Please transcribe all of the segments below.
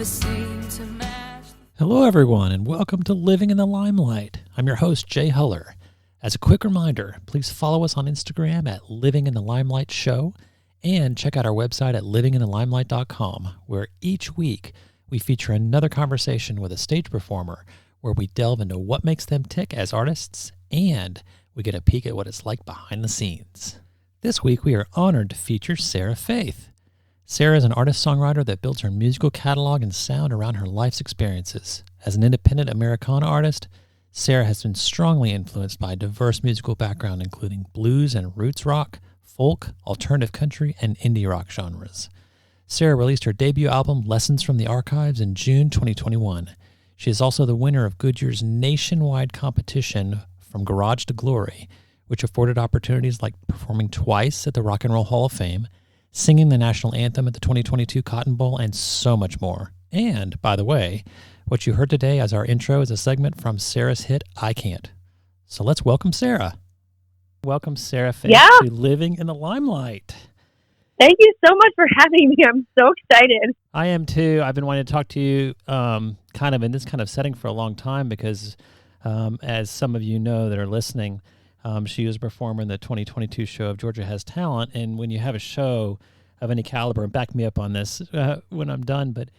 never seem to match. Hello, everyone, and welcome to Living in the Limelight. I'm your host, Jay Huller. As a quick reminder, please follow us on Instagram at Living in the Limelight Show and check out our website at livinginthelimelight.com, where each week we feature another conversation with a stage performer where we delve into what makes them tick as artists and we get a peek at what it's like behind the scenes. This week, we are honored to feature Sarah Faith. Sarah is an artist-songwriter that builds her musical catalog and sound around her life's experiences. As an independent Americana artist, Sarah has been strongly influenced by a diverse musical background, including blues and roots rock, folk, alternative country, and indie rock genres. Sarah released her debut album, Lessons from the Archives, in June 2021. She is also the winner of Goodyear's nationwide competition From Garage to Glory, which afforded opportunities like performing twice at the Rock and Roll Hall of Fame, singing the national anthem at the 2022 Cotton Bowl, and so much more. And, by the way, what you heard today as our intro is a segment from Sarah's hit, I Can't. So let's welcome Sarah. Welcome, Sarah Faith, to Living in the Limelight. Thank you so much for having me. I'm so excited. I am too. I've been wanting to talk to you kind of in this kind of setting for a long time because, as some of you know that are listening, she was a performer in the 2022 show of Georgia Has Talent. And when you have a show of any caliber, and back me up on this when I'm done, but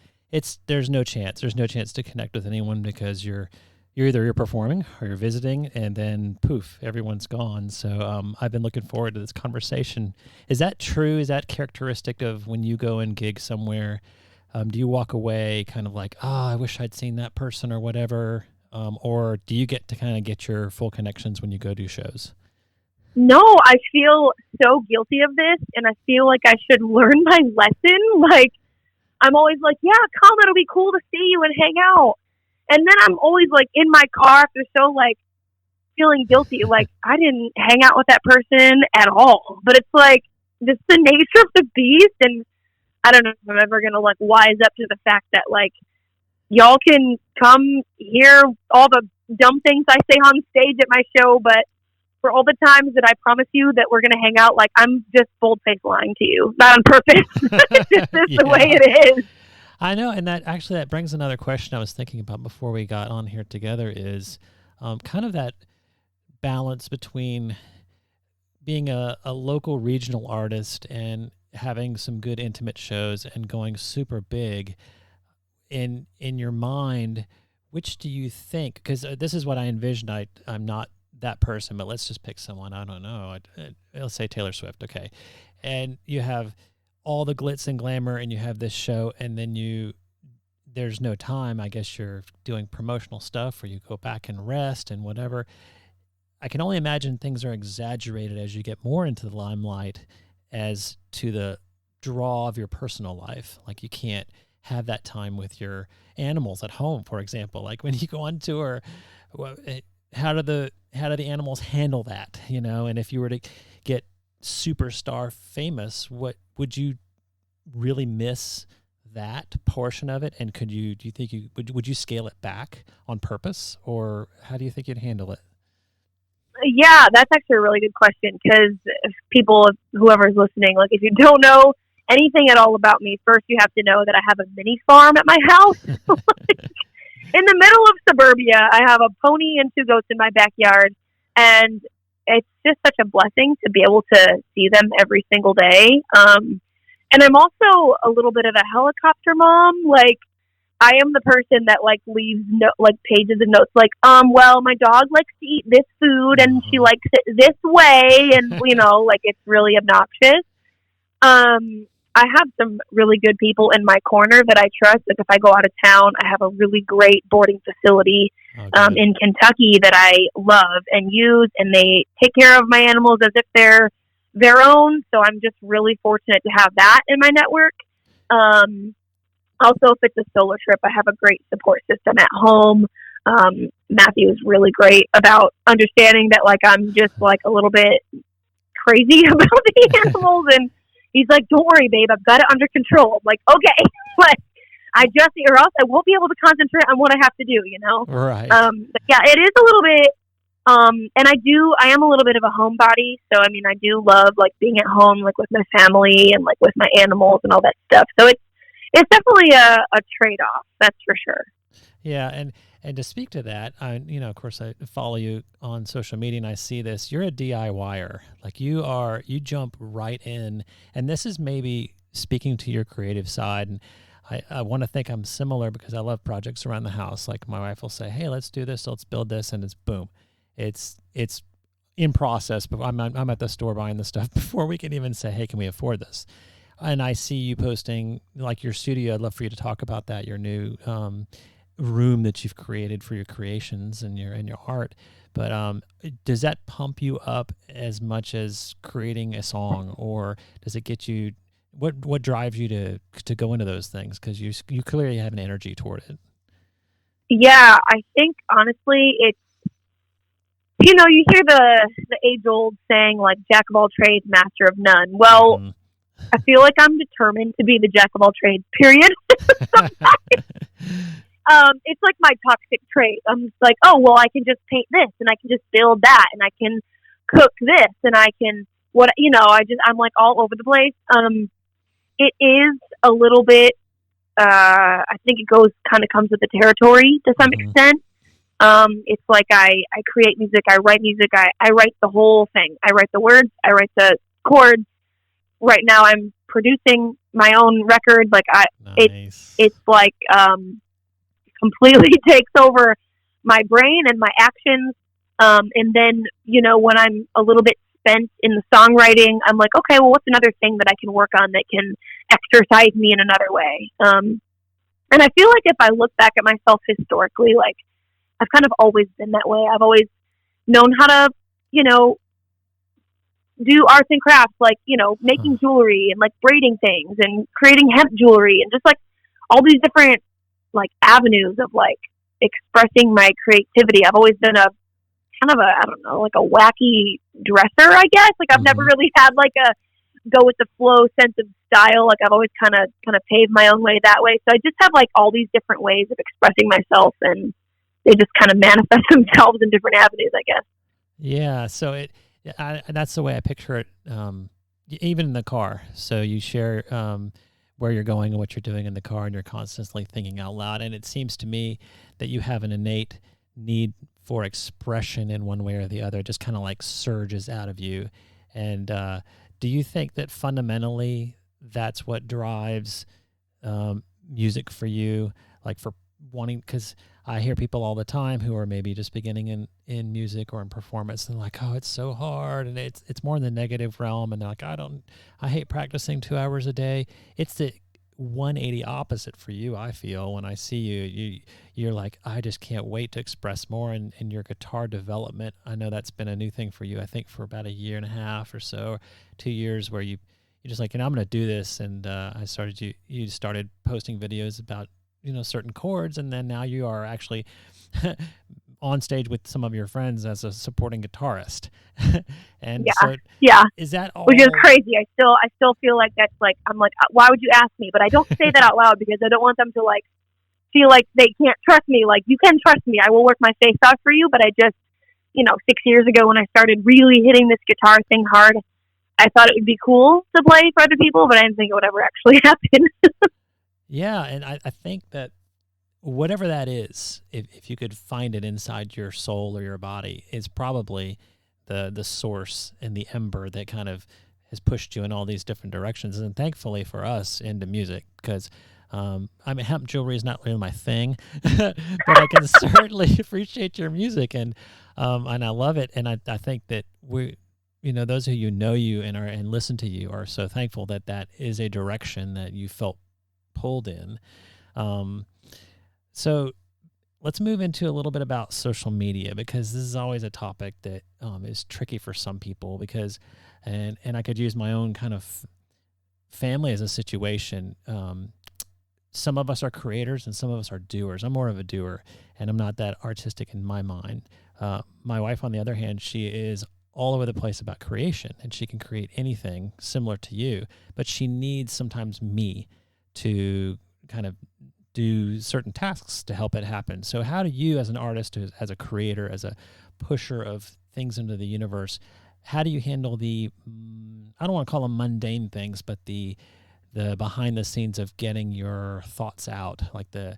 there's no chance to connect with anyone because you're either performing or you're visiting, and then poof, everyone's gone. So I've been looking forward to this conversation. Is that true? Is that characteristic of when you go and gig somewhere? Do you walk away kind of like, I wish I'd seen that person or whatever? Or do you get to kind of get your full connections when you go do shows? No, I feel so guilty of this, and I feel like I should learn my lesson. Like, I'm always like, yeah, come, it'll be cool to see you and hang out. And then I'm always like in my car after show, like feeling guilty, like I didn't hang out with that person at all. But it's like, this is the nature of the beast, and I don't know if I'm ever going to like wise up to the fact that like, y'all can come hear all the dumb things I say on stage at my show, but for all the times that I promise you that we're going to hang out, like I'm just bold-faced lying to you. Not on purpose. It's just the way it is. I know, and that brings another question I was thinking about before we got on here together is kind of that balance between being a local regional artist and having some good intimate shows and going super big. In your mind, which do you think, because this is what I envisioned, I'm not that person, but let's just pick someone, I don't know, let's say Taylor Swift, okay, and you have all the glitz and glamour and you have this show, and then there's no time, I guess you're doing promotional stuff or you go back and rest and whatever. I can only imagine things are exaggerated as you get more into the limelight as to the draw of your personal life. Like you can't have that time with your animals at home, for example. Like when you go on tour, how do the animals handle that? You know, and if you were to get superstar famous, what would you really miss that portion of it? And do you think would you scale it back on purpose, or how do you think you'd handle it? Yeah, that's actually a really good question, because whoever's listening, like if you don't know anything at all about me, first you have to know that I have a mini farm at my house. In the middle of suburbia, I have a pony and 2 goats in my backyard, and it's just such a blessing to be able to see them every single day. And I'm also a little bit of a helicopter mom. Like, I am the person that like leaves pages of notes, like, well, my dog likes to eat this food and she likes it this way, and you know, like it's really obnoxious. I have some really good people in my corner that I trust. Like if I go out of town, I have a really great boarding facility in Kentucky that I love and use, and they take care of my animals as if they're their own. So I'm just really fortunate to have that in my network. Also, if it's a solo trip, I have a great support system at home. Matthew is really great about understanding that like I'm just like a little bit crazy about the animals, and he's like, "Don't worry, babe, I've got it under control." I'm like, okay, but or else I won't be able to concentrate on what I have to do, you know? Right. But yeah, it is a little bit, and I am a little bit of a homebody. So, I mean, I do love like being at home, like with my family and like with my animals and all that stuff. So it's definitely a trade-off. That's for sure. Yeah, and to speak to that, of course, I follow you on social media, and I see this. You're a DIYer. Like you jump right in, and this is maybe speaking to your creative side. And I want to think I'm similar because I love projects around the house. Like my wife will say, "Hey, let's do this. Let's build this," and it's boom, it's in process. But I'm at the store buying the stuff before we can even say, "Hey, can we afford this?" And I see you posting like your studio. I'd love for you to talk about that. Your new room that you've created for your creations and your art. But does that pump you up as much as creating a song, or does it get you? What drives you to go into those things? Because you clearly have an energy toward it. Yeah, I think honestly, it's, you hear the age old saying like "jack of all trades, master of none." Well, I feel like I'm determined to be the jack of all trades. Period. It's like my toxic trait. I'm just like, oh well, I can just paint this, and I can just build that, and I can cook this, and I can I'm like all over the place. It is a little bit. I think it comes with the territory to some extent. It's like I create music, I write music, I write the whole thing. I write the words, I write the chords. Right now, I'm producing my own record. Like Nice. it's like completely takes over my brain and my actions. And then when I'm a little bit spent in the songwriting, I'm like, okay, well, what's another thing that I can work on that can exercise me in another way? And I feel like if I look back at myself historically, like I've kind of always been that way. I've always known how to, do arts and crafts, like, making jewelry and like braiding things and creating hemp jewelry and just like all these different like avenues of like expressing my creativity. I've always been I don't know, like a wacky dresser, I guess. Like I've never really had like a go with the flow sense of style. Like I've always kind of paved my own way that way. So I just have like all these different ways of expressing myself, and they just kind of manifest themselves in different avenues, I guess. Yeah. So that's the way I picture it. Even in the car. So you share where you're going and what you're doing in the car, and you're constantly thinking out loud. And it seems to me that you have an innate need for expression in one way or the other. It just kind of like surges out of you. And do you think that fundamentally that's what drives music for you? Like for wanting, because I hear people all the time who are maybe just beginning in music or in performance, and like, oh, it's so hard, and it's more in the negative realm, and they're like, I hate practicing 2 hours a day. It's the 180 opposite for you. I feel when I see you're like, I just can't wait to express more in your guitar development. I know that's been a new thing for you, I think for about 1.5 years or so, 2 years, where you're just like, I'm going to do this. And you started posting videos about certain chords, and then now you are actually on stage with some of your friends as a supporting guitarist. And so is that all? Which is crazy. I still feel like that's like, I'm like, why would you ask me? But I don't say that out loud because I don't want them to like feel like they can't trust me. Like, you can trust me. I will work my face off for you. But I just, 6 years ago when I started really hitting this guitar thing hard, I thought it would be cool to play for other people, but I didn't think it would ever actually happen. Yeah, and I think that whatever that is, if you could find it inside your soul or your body, is probably the source and the ember that kind of has pushed you in all these different directions. And thankfully for us, into music, because hemp jewelry is not really my thing, but I can certainly appreciate your music, and I love it. And I think that those who know you and listen to you are so thankful that is a direction that you felt pulled in. So let's move into a little bit about social media, because this is always a topic that is tricky for some people, because and I could use my own kind of family as a situation. Some of us are creators and some of us are doers. I'm more of a doer, and I'm not that artistic in my mind. My wife, on the other hand, she is all over the place about creation, and she can create anything similar to you, but she needs sometimes me to kind of do certain tasks to help it happen. So how do you, as an artist, as a creator, as a pusher of things into the universe, how do you handle the, I don't want to call them mundane things, but the the behind the scenes of getting your thoughts out, like the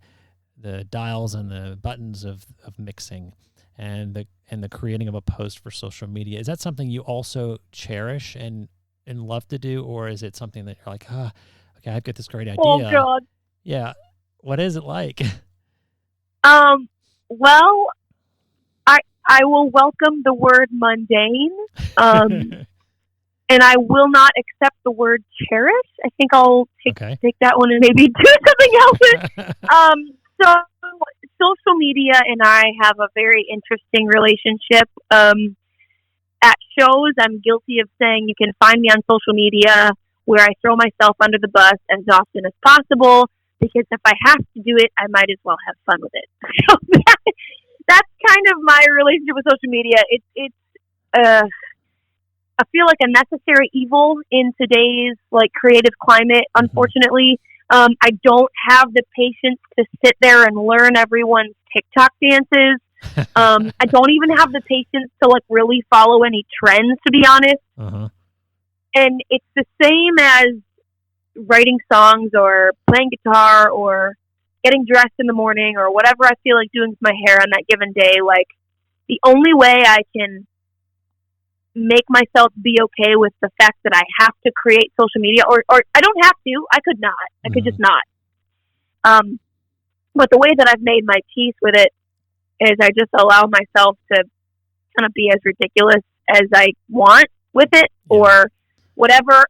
dials and the buttons of mixing and the creating of a post for social media. Is that something you also cherish and love to do, or is it something that you're like, okay, I've got this great idea? Oh God. Yeah. What is it like? Well, I will welcome the word mundane. And I will not accept the word cherish. I think I'll take that one and maybe do something else with. So social media and I have a very interesting relationship. At shows, I'm guilty of saying you can find me on social media where I throw myself under the bus as often as possible, because if I have to do it, I might as well have fun with it. So that's kind of my relationship with social media. I feel like a necessary evil in today's creative climate, unfortunately. I don't have the patience to sit there and learn everyone's TikTok dances. I don't even have the patience to really follow any trends, to be honest. Uh-huh. And it's the same as writing songs or playing guitar or getting dressed in the morning or whatever I feel like doing with my hair on that given day. The only way I can make myself be okay with the fact that I have to create social media, or I don't have to, I could not. I could just not. But the way that I've made my peace with it is I just allow myself to kind of be as ridiculous as I want with it, or whatever.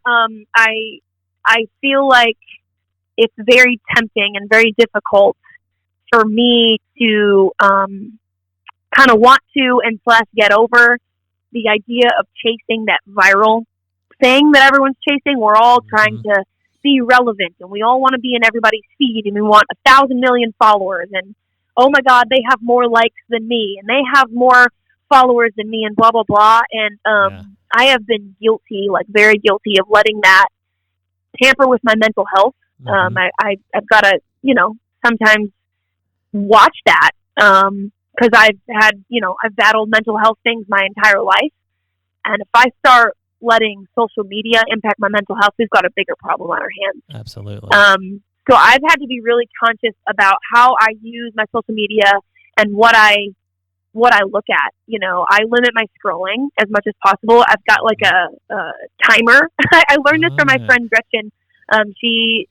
I feel like it's very tempting and very difficult for me to kind of want to and / get over the idea of chasing that viral thing that everyone's chasing. We're all trying to be relevant, and we all want to be in everybody's feed, and we want 1,000 million followers, and oh my God, they have more likes than me, and they have more followers than me, and blah, blah, blah. And I have been guilty, very guilty of letting that tamper with my mental health. I've got to, sometimes watch that, because I've had, I've battled mental health things my entire life. And if I start letting social media impact my mental health, we've got a bigger problem on our hands. Absolutely. So I've had to be really conscious about how I use my social media and what I look at. I limit my scrolling as much as possible. I've got a timer. I learned this from my friend Gretchen. She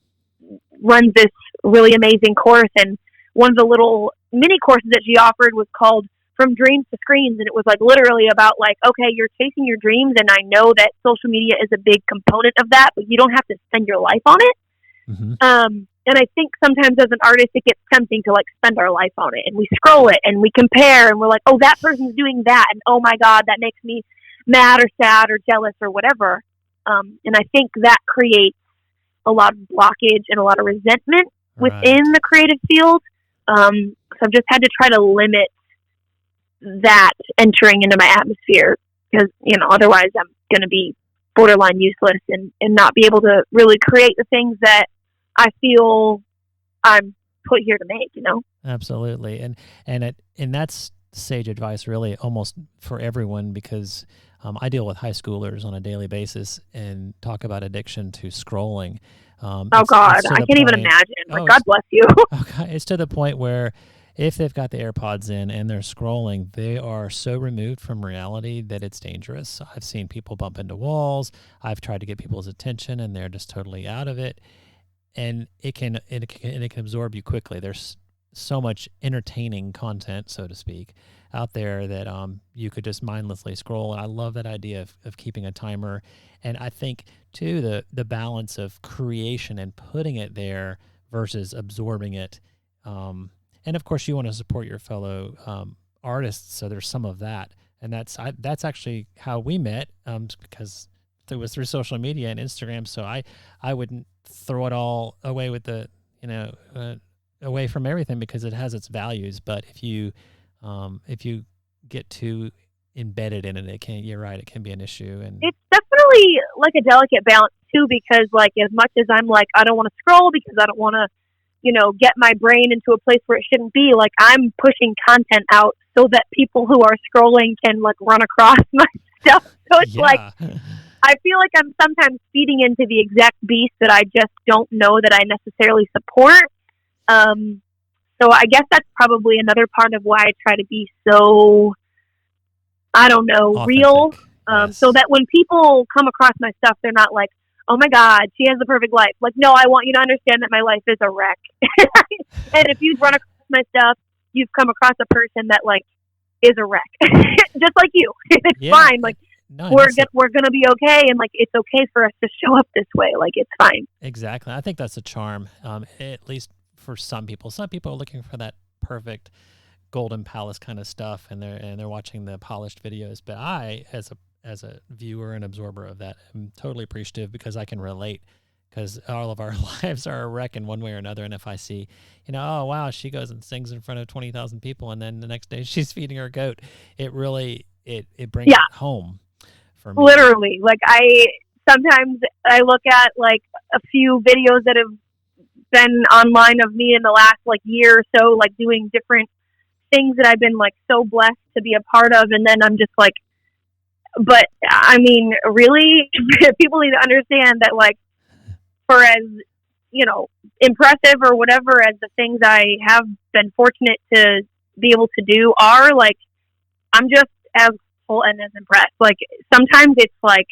runs this really amazing course, and one of the little mini courses that she offered was called From Dreams to Screens, and it was literally about okay, you're chasing your dreams, and I know that social media is a big component of that, but you don't have to spend your life on it. And I think sometimes as an artist, it gets tempting to spend our life on it, and we scroll it and we compare, and we're like, oh, that person's doing that, and oh my God, that makes me mad or sad or jealous or whatever. And I think that creates a lot of blockage and a lot of resentment within the creative field. So I've just had to try to limit that entering into my atmosphere, because otherwise I'm going to be borderline useless and not be able to really create the things that I feel I'm put here to make. Absolutely. And that's sage advice really almost for everyone, because I deal with high schoolers on a daily basis and talk about addiction to scrolling. Oh God, I can't even imagine. God bless you. Okay, it's to the point where if they've got the AirPods in and they're scrolling, they are so removed from reality that it's dangerous. I've seen people bump into walls. I've tried to get people's attention, and they're just totally out of it. And it can absorb you quickly. There's so much entertaining content, so to speak, out there that you could just mindlessly scroll. And I love that idea of keeping a timer. And I think too the balance of creation and putting it there versus absorbing it. And of course, you want to support your fellow artists, so there's some of that. And that's actually how we met, because it was through social media and Instagram. So I wouldn't throw it all away with away from everything, because it has its values. But if you get too embedded in it, you're right, it can be an issue. And it's definitely a delicate balance too, because as much as I'm I don't want to scroll because I don't want to, get my brain into a place where it shouldn't be, I'm pushing content out so that people who are scrolling can run across my stuff. So it's I feel like I'm sometimes feeding into the exact beast that I just don't know that I necessarily support. So I guess that's probably another part of why I try to be so, I don't know, Authentic. real. Yes. So that when people come across my stuff, they're not like, oh my God, she has the perfect life. Like, no, I want you to understand that my life is a wreck. And if you've run across my stuff, you've come across a person that like is a wreck, just like you. It's fine. Like, no, we're gonna be okay, and like it's okay for us to show up this way. Like, it's fine. Exactly. I think that's a charm, at least for some people. Some people are looking for that perfect golden palace kind of stuff, and they're watching the polished videos. But I, as a viewer and absorber of that, am totally appreciative because I can relate. Because all of our lives are a wreck in one way or another. And if I see, oh, wow, she goes and sings in front of 20,000 people, and then the next day she's feeding her goat, it really, it brings it home for me. Literally. Like, sometimes I look at, like, a few videos that have been online of me in the last, like, year or so, like, doing different things that I've been, like, so blessed to be a part of. And then I'm just like, but, I mean, really? People need to understand that, like, for as, impressive or whatever as the things I have been fortunate to be able to do are, like, I'm just as full and as impressed. Like, sometimes it's like,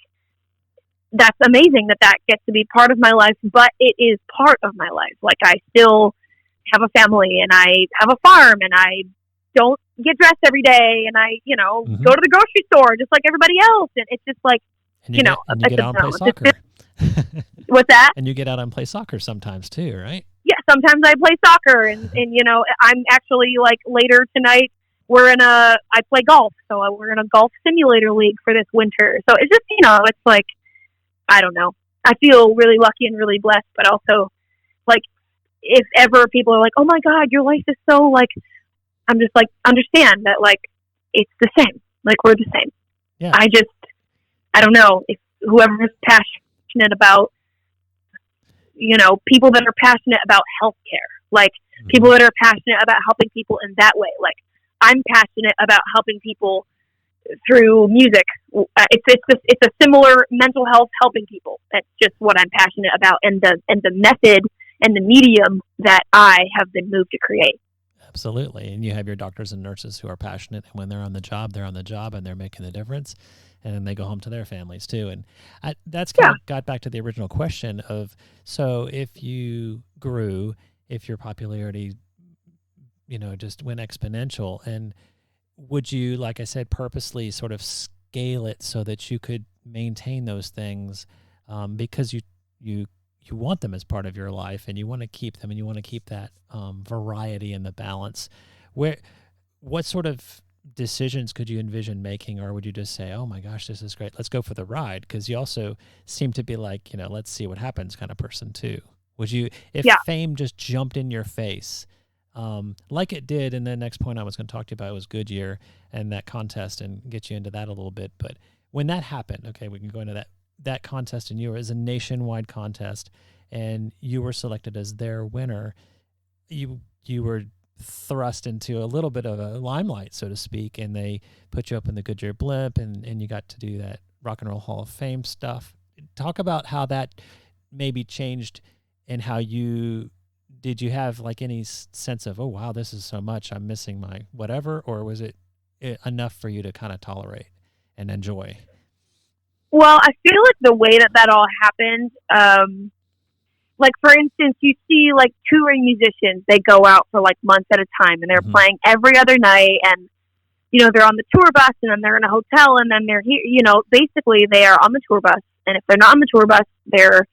that's amazing that gets to be part of my life, but it is part of my life. Like, I still have a family, and I have a farm, and I don't get dressed every day, and I, go to the grocery store just like everybody else. And it's just like, and you get out and play soccer. What's that? And you get out and play soccer sometimes too, right? Yeah, sometimes I play soccer, and I'm actually, like, later tonight I play golf, so we're in a golf simulator league for this winter. So it's just, it's like, I don't know. I feel really lucky and really blessed, but also, like, if ever people are like, oh my God, your life is so, like, I'm just like, understand that, like, it's the same. Like, we're the same. Yeah. I don't know if whoever's passionate about, people that are passionate about healthcare, like, people that are passionate about helping people in that way. Like, I'm passionate about helping people through music. It's a similar mental health, helping people. That's just what I'm passionate about, and the method and the medium that I have been moved to create. Absolutely. And you have your doctors and nurses who are passionate, and when they're on the job, and they're making the difference, and then they go home to their families too. And that's kind of got back to the original question of, so if you grew, if your popularity, just went exponential, and would you, like I said, purposely sort of scale it so that you could maintain those things, because you want them as part of your life, and you want to keep them, and you want to keep that variety and the balance. What sort of decisions could you envision making, or would you just say, oh my gosh, this is great, let's go for the ride? Because you also seem to be like, let's see what happens kind of person too. Would you, if fame just jumped in your face, like it did, and the next point I was going to talk to you about was Goodyear and that contest, and get you into that a little bit. But when that happened, okay, we can go into that contest, and you were, as a nationwide contest, and you were selected as their winner, you were thrust into a little bit of a limelight, so to speak, and they put you up in the Goodyear blimp, and you got to do that Rock and Roll Hall of Fame stuff. Talk about how that maybe changed, and how did you have like any sense of, oh wow, this is so much, I'm missing my whatever, or was it enough for you to kind of tolerate and enjoy? Well, I feel like the way that all happened, like, for instance, you see, like, touring musicians, they go out for, like, months at a time, and they're playing every other night, and, they're on the tour bus, and then they're in a hotel, and then they're here, basically they are on the tour bus, and if they're not on the tour bus, they're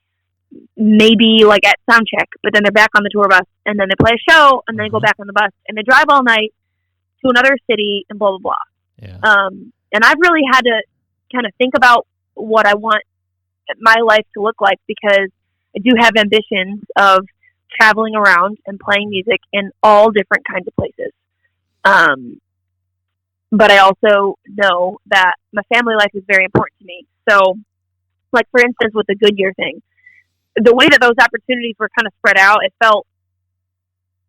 maybe, like, at sound check, but then they're back on the tour bus, and then they play a show, and then they go back on the bus, and they drive all night to another city, and blah, blah, blah. Yeah. And I've really had to kind of think about what I want my life to look like, because I do have ambitions of traveling around and playing music in all different kinds of places. But I also know that my family life is very important to me. So, like, for instance, with the Goodyear thing, the way that those opportunities were kind of spread out, it felt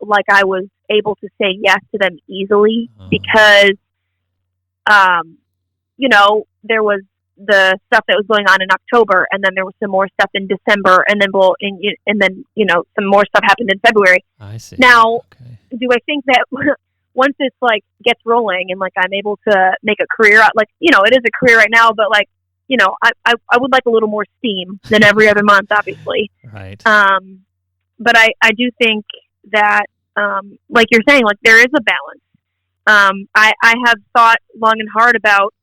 like I was able to say yes to them easily, because, there was the stuff that was going on in October, and then there was some more stuff in December, and then some more stuff happened in February. I see. Now, okay. do I think that once this like gets rolling and like I'm able to make a career out, like, you know, it is a career right now, but like, you know, I would like a little more steam than every other month, obviously. Right. But I do think that, like you're saying, like there is a balance. I have thought long and hard about,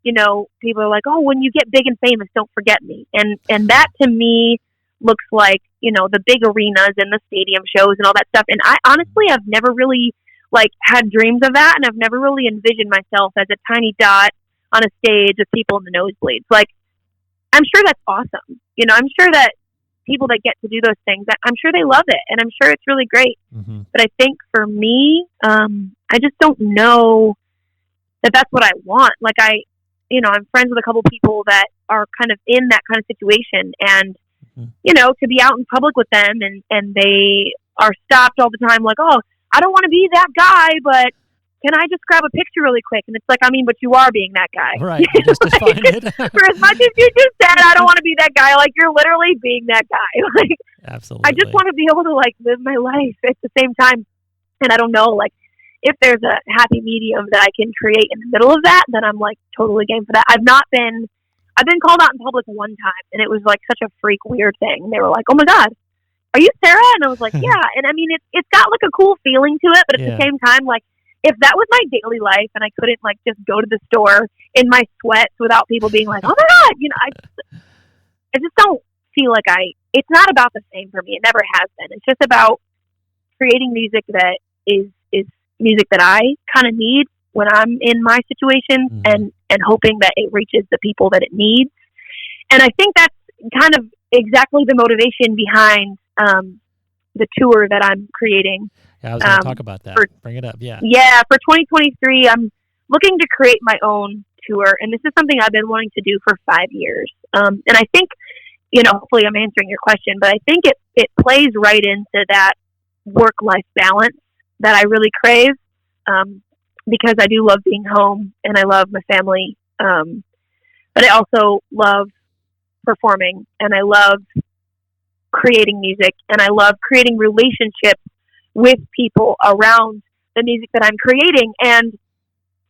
you know, people are like, oh, when you get big and famous, don't forget me. And that to me looks like, you know, the big arenas and the stadium shows and all that stuff. And I honestly have never really like had dreams of that. And I've never really envisioned myself as a tiny dot on a stage with people in the nosebleeds. Like, I'm sure that's awesome. You know, I'm sure that people that get to do those things, I'm sure they love it. And I'm sure it's really great. Mm-hmm. But I think for me, I just don't know that that's what I want. Like I'm friends with a couple people that are kind of in that kind of situation, and, you know, to be out in public with them and they are stopped all the time. Like, oh, I don't want to be that guy, but can I just grab a picture really quick? And it's like, I mean, but you are being that guy. Right. You just defined it. For as much as you just said, I don't want to be that guy, like, you're literally being that guy. Like, absolutely. I just want to be able to, like, live my life at the same time. And I don't know, like, if there's a happy medium that I can create in the middle of that, then I'm, like, totally game for that. I've been called out in public one time, and it was, like, such a freak weird thing. And they were like, oh, my God, are you Sarah? And I was like, yeah. And, I mean, it's got, like, a cool feeling to it, but at the same time, like, if that was my daily life and I couldn't like just go to the store in my sweats without people being like, oh my God, you know, I just don't feel like it's not about the same for me. It never has been. It's just about creating music that is music that I kind of need when I'm in my situation, and hoping that it reaches the people that it needs. And I think that's kind of exactly the motivation behind, the tour that I'm creating. Yeah, I was going to talk about that. Bring it up, yeah. Yeah, for 2023, I'm looking to create my own tour, and this is something I've been wanting to do for 5 years. And I think, you know, hopefully I'm answering your question, but I think it plays right into that work-life balance that I really crave, because I do love being home, and I love my family, but I also love performing, and I love creating music, and I love creating relationships with people around the music that I'm creating. And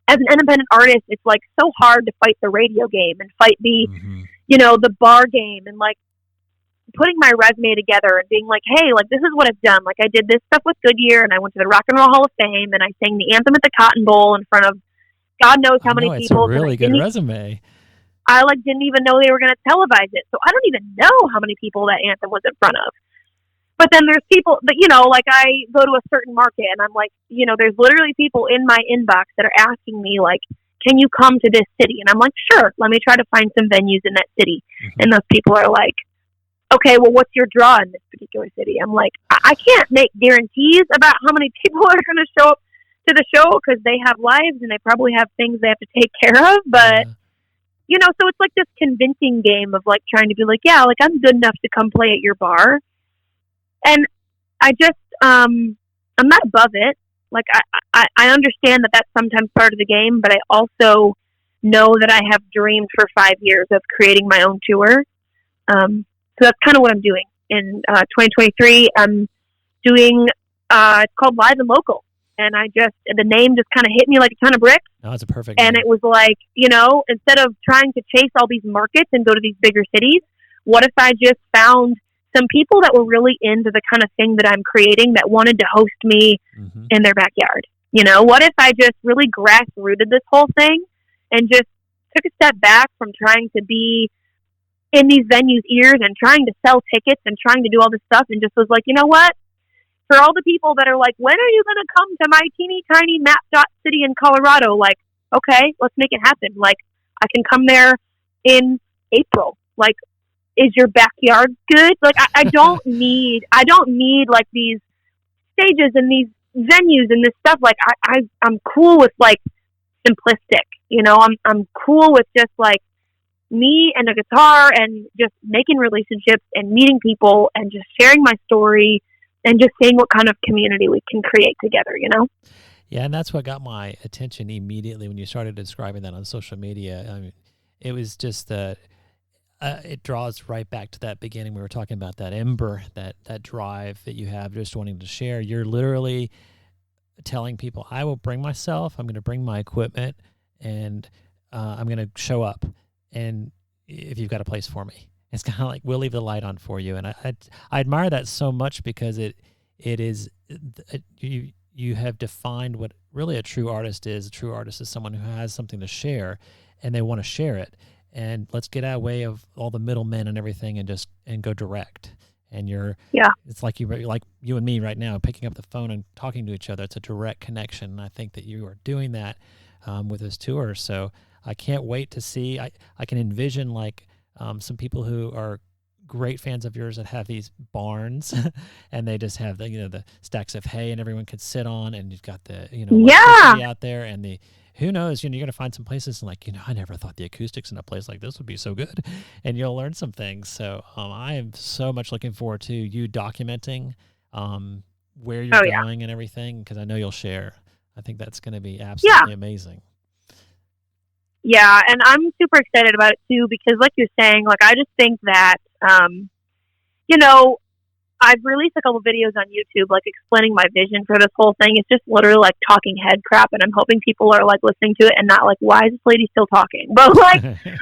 as an independent artist, it's like so hard to fight the radio game and fight the, you know, the bar game, and like putting my resume together and being like, hey, like this is what I've done. Like I did this stuff with Goodyear, and I went to the Rock and Roll Hall of Fame, and I sang the anthem at the Cotton Bowl in front of God knows how many people. It's a really good resume. I like didn't even know they were going to televise it. So I don't even know how many people that anthem was in front of. But then there's people that, you know, like I go to a certain market and I'm like, you know, there's literally people in my inbox that are asking me like, can you come to this city? And I'm like, sure, let me try to find some venues in that city. And those people are like, okay, well, what's your draw in this particular city? I'm like, I can't make guarantees about how many people are going to show up to the show because they have lives and they probably have things they have to take care of. But, you know, so it's like this convincing game of like trying to be like, yeah, like I'm good enough to come play at your bar. And I just, I'm not above it. Like, I understand that that's sometimes part of the game, but I also know that I have dreamed for 5 years of creating my own tour. So that's kind of what I'm doing. In 2023, I'm doing, it's called Live and Local. And the name just kind of hit me like a ton of bricks. Oh, that's a perfect And name. it was like, you know, instead of trying to chase all these markets and go to these bigger cities, what if I just found some people that were really into the kind of thing that I'm creating that wanted to host me in their backyard? You know, what if I just really grassrooted this whole thing and just took a step back from trying to be in these venues' ears and trying to sell tickets and trying to do all this stuff, and just was like, you know what? For all the people that are like, when are you going to come to my teeny tiny map dot city in Colorado? Like, okay, let's make it happen. Like, I can come there in April. Like, is your backyard good? Like, I don't need like these stages and these venues and this stuff. Like, I'm cool with like simplistic, you know, I'm cool with just like me and a guitar and just making relationships and meeting people and just sharing my story and just seeing what kind of community we can create together, you know? Yeah, and that's what got my attention immediately when you started describing that on social media. I mean, it was just it draws right back to that beginning. We were talking about that ember, that drive that you have, just wanting to share. You're literally telling people, I will bring myself, I'm going to bring my equipment, and I'm going to show up. And if you've got a place for me, it's kind of like, we'll leave the light on for you. And I admire that so much, because it is, you have defined what really a true artist is. A true artist is someone who has something to share, and they want to share it. And let's get out of the way of all the middlemen and everything, and go direct. And it's like you and me right now, picking up the phone and talking to each other. It's a direct connection. And I think that you are doing that with this tour. So I can't wait to see. I can envision some people who are great fans of yours that have these barns and they just have the stacks of hay and everyone could sit on, and you've got the electricity out there, and who knows, you're going to find some places and I never thought the acoustics in a place like this would be so good, and you'll learn some things. So I am so much looking forward to you documenting where you're going and everything, because I know you'll share. I think that's going to be absolutely amazing. Yeah, and I'm super excited about it too, because like you're saying, I just think that, I've released a couple videos on YouTube, explaining my vision for this whole thing. It's just literally talking head crap, and I'm hoping people are listening to it and not why is this lady still talking? But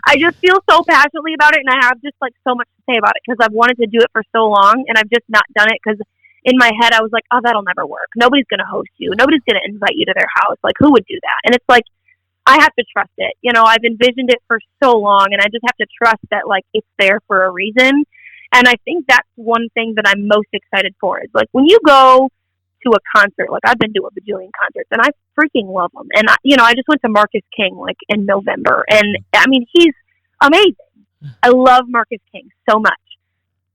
I just feel so passionately about it, and I have just so much to say about it, because I've wanted to do it for so long, and I've just not done it, because in my head I was like, oh, that'll never work. Nobody's going to host you. Nobody's going to invite you to their house. Who would do that? And it's I have to trust it. I've envisioned it for so long, and I just have to trust that it's there for a reason. And I think that's one thing that I'm most excited for is when you go to a concert, I've been to a bajillion concerts, and I freaking love them. And I just went to Marcus King in November, and I mean, he's amazing. I love Marcus King so much,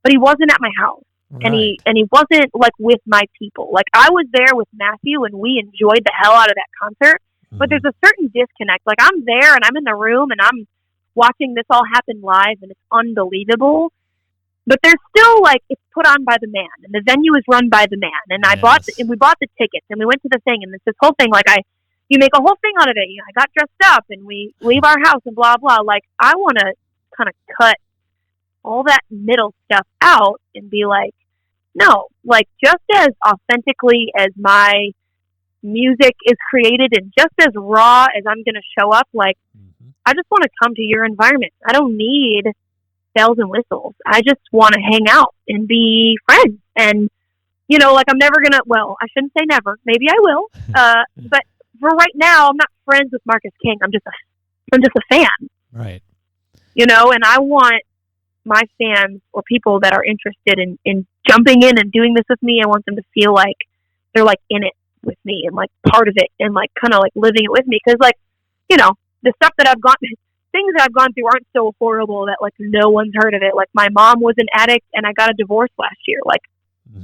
but he wasn't at my house. Right. And he wasn't with my people. I was there with Matthew, and we enjoyed the hell out of that concert. But there's a certain disconnect. I'm there and I'm in the room and I'm watching this all happen live, and it's unbelievable. But there's still it's put on by the man, and the venue is run by the man. And we bought the tickets, and we went to the thing, and it's this whole thing. You make a whole thing out of it. I got dressed up, and we leave our house, and blah blah. I want to kind of cut all that middle stuff out and be no, just as authentically as my music is created, and just as raw as I'm going to show up, I just want to come to your environment. I don't need bells and whistles. I just want to hang out and be friends. And, I'm never going to, well, I shouldn't say never. Maybe I will. But for right now, I'm not friends with Marcus King. I'm just a fan. Right. And I want my fans or people that are interested in jumping in and doing this with me, I want them to feel like they're in it with me and part of it, and kind of living it with me, because the stuff that things that I've gone through aren't so horrible that no one's heard of it. My mom was an addict, and I got a divorce last year.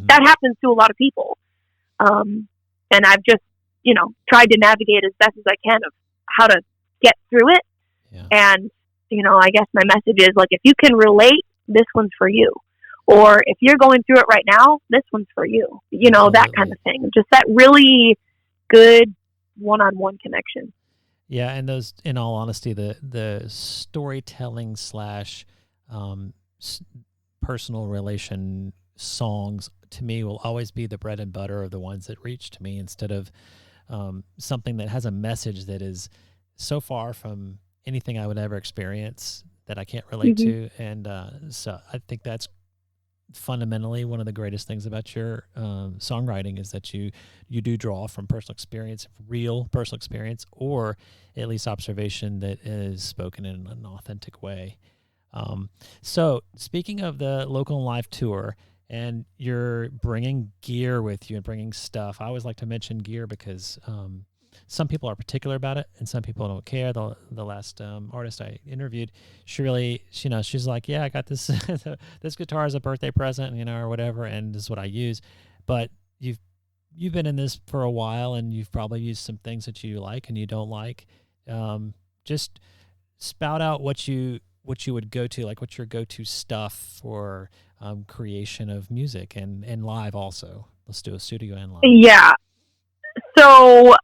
That happens to a lot of people, and I've just tried to navigate as best as I can of how to get through it. And I guess my message is if you can relate, this one's for you. Or if you're going through it right now, this one's for you. That kind of thing. Just that really good one-on-one connection. Yeah, and those, in all honesty, the storytelling / personal relation songs, to me, will always be the bread and butter of the ones that reach to me, instead of something that has a message that is so far from anything I would ever experience that I can't relate to. And so I think that's fundamentally one of the greatest things about your songwriting, is that you do draw from personal experience, real personal experience, or at least observation that is spoken in an authentic way. So speaking of the local and live tour, and you're bringing gear with you and bringing stuff, I always like to mention gear because some people are particular about it and some people don't care. The last artist I interviewed, she's like, yeah, I got this this guitar as a birthday present, or whatever, and this is what I use. But you've been in this for a while, and you've probably used some things that you like and you don't like. Just spout out what you would go to, what's your go-to stuff for creation of music and live also. Let's do a studio and live. Yeah. So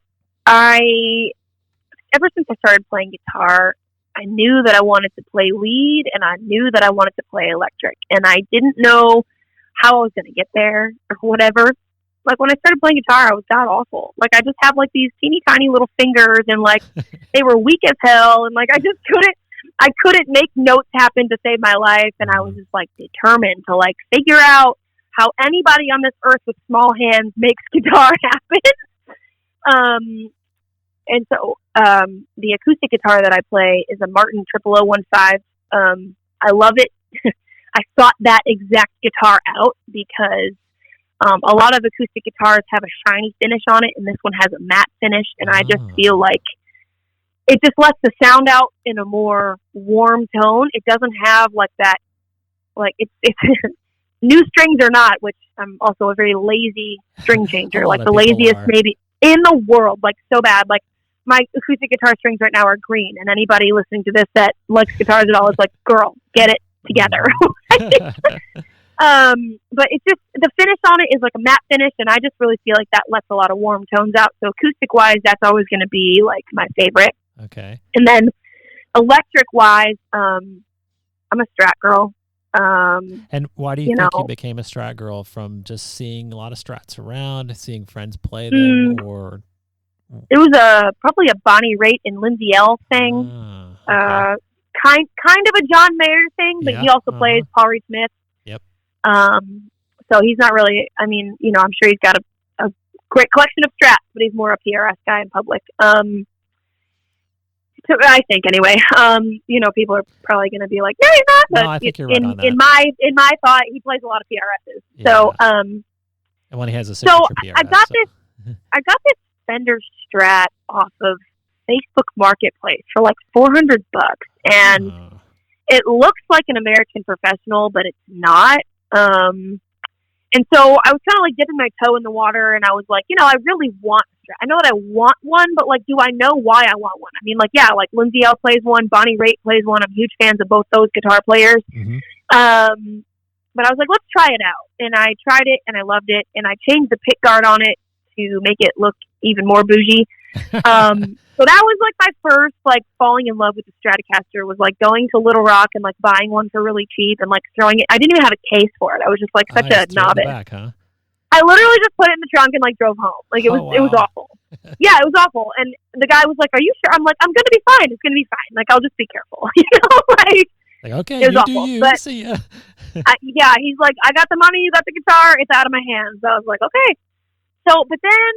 ever since I started playing guitar, I knew that I wanted to play lead, and I knew that I wanted to play electric, and I didn't know how I was going to get there or whatever. Like, when I started playing guitar, I was god awful. Like, I just have like these teeny tiny little fingers, and like they were weak as hell, and like I couldn't make notes happen to save my life, and I was just like determined to like figure out how anybody on this earth with small hands makes guitar happen. And so the acoustic guitar that I play is a Martin 0015. I love it. I sought that exact guitar out because a lot of acoustic guitars have a shiny finish on it, and this one has a matte finish, and I just feel like it just lets the sound out in a more warm tone. It doesn't have like that, like it's new strings or not, which I'm also a very lazy string changer, like the laziest maybe in the world, like so bad. Like my acoustic guitar strings right now are green, and anybody listening to this that likes guitars at all is like, girl, get it together. But it's just, the finish on it is like a matte finish, and I just really feel like that lets a lot of warm tones out. So acoustic wise, that's always going to be like my favorite. Okay. And then electric wise, I'm a Strat girl. And why do you think you became a Strat girl? From just seeing a lot of Strats around, seeing friends play them, or it was probably a Bonnie Raitt and Lindsay L thing. Okay. Kind of a John Mayer thing, but he also plays Paul Reed Smith. Yep. So he's not really, I mean, you know, I'm sure he's got a great collection of Strats, but he's more a PRS guy in public. So I think anyway, you know, people are probably going to be like, no, he's not. But no, I think you're right on that. In my thought, he plays a lot of PRSs. Yeah. So, and when he has a signature PRS. I got this Fender Strat off of Facebook Marketplace for like $400, and it looks like an American Professional, but it's not. And so I was kind of like dipping my toe in the water, and I was like, you know, I really want a Strat. I know that I want one, but like, do I know why I want one? I mean, like, yeah, like Lindsay L plays one, Bonnie Raitt plays one. I'm huge fans of both those guitar players. Mm-hmm. But I was like, let's try it out. And I tried it, and I loved it, and I changed the pick guard on it to make it look even more bougie. So that was like my first like falling in love with the Stratocaster, was like going to Little Rock and like buying one for really cheap and like throwing it. I didn't even have a case for it. I was just like such a novice. Back, huh? I literally just put it in the trunk and like drove home. Like it was awful. Yeah, it was awful. And the guy was like, "Are you sure?" I'm like, "I'm gonna be fine. It's gonna be fine. Like I'll just be careful." You know, like okay, it was awful. But, see ya. Yeah, he's like, "I got the money. You got the guitar. It's out of my hands." So I was like, "Okay." So, but then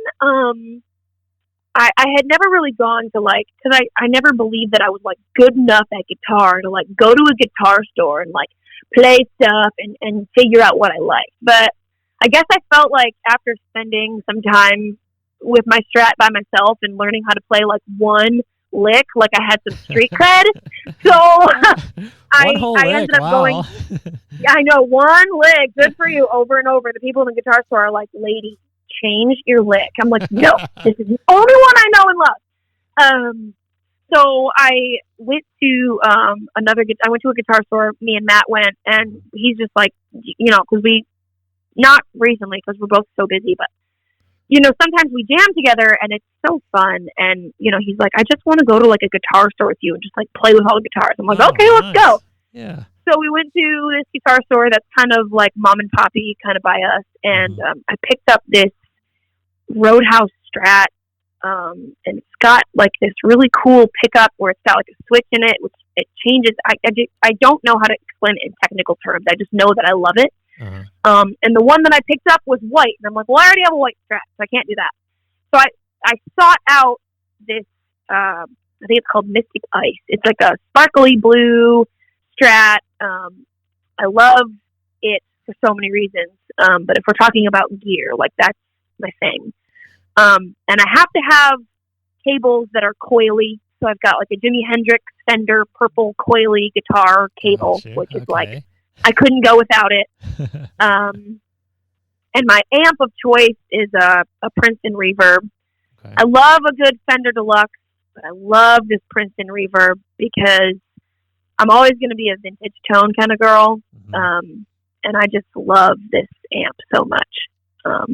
I had never really gone to like, because I never believed that I was like good enough at guitar to like go to a guitar store and like play stuff and figure out what I liked. But I guess I felt like after spending some time with my Strat by myself and learning how to play like one lick, like I had some street cred. So I ended up going, I know, one lick, good for you, over and over. The people in the guitar store are like, lady, change your lick. I'm like, no, this is the only one I know and love. So I went to I went to a guitar store. Me and Matt went, and he's just like, you know, because not recently because we're both so busy, but you know, sometimes we jam together and it's so fun. And you know, he's like, I just want to go to like a guitar store with you and just like play with all the guitars. I'm like, okay, let's go. Yeah. So we went to this guitar store that's kind of like mom and poppy kind of by us, and I picked up this Roadhouse Strat, and it's got like this really cool pickup where it's got like a switch in it, which it changes. I don't know how to explain it in technical terms. I just know that I love it. And the one that I picked up was white, and I'm like, well, I already have a white Strat, so I can't do that. So I sought out this, I think it's called Mystic Ice. It's like a sparkly blue Strat. I love it for so many reasons. But if we're talking about gear, like that's my thing. And I have to have cables that are coily. So I've got like a Jimi Hendrix Fender purple coily guitar cable, which is like, I couldn't go without it. And my amp of choice is a Princeton Reverb. Okay. I love a good Fender Deluxe, but I love this Princeton Reverb because I'm always going to be a vintage tone kind of girl. And I just love this amp so much. So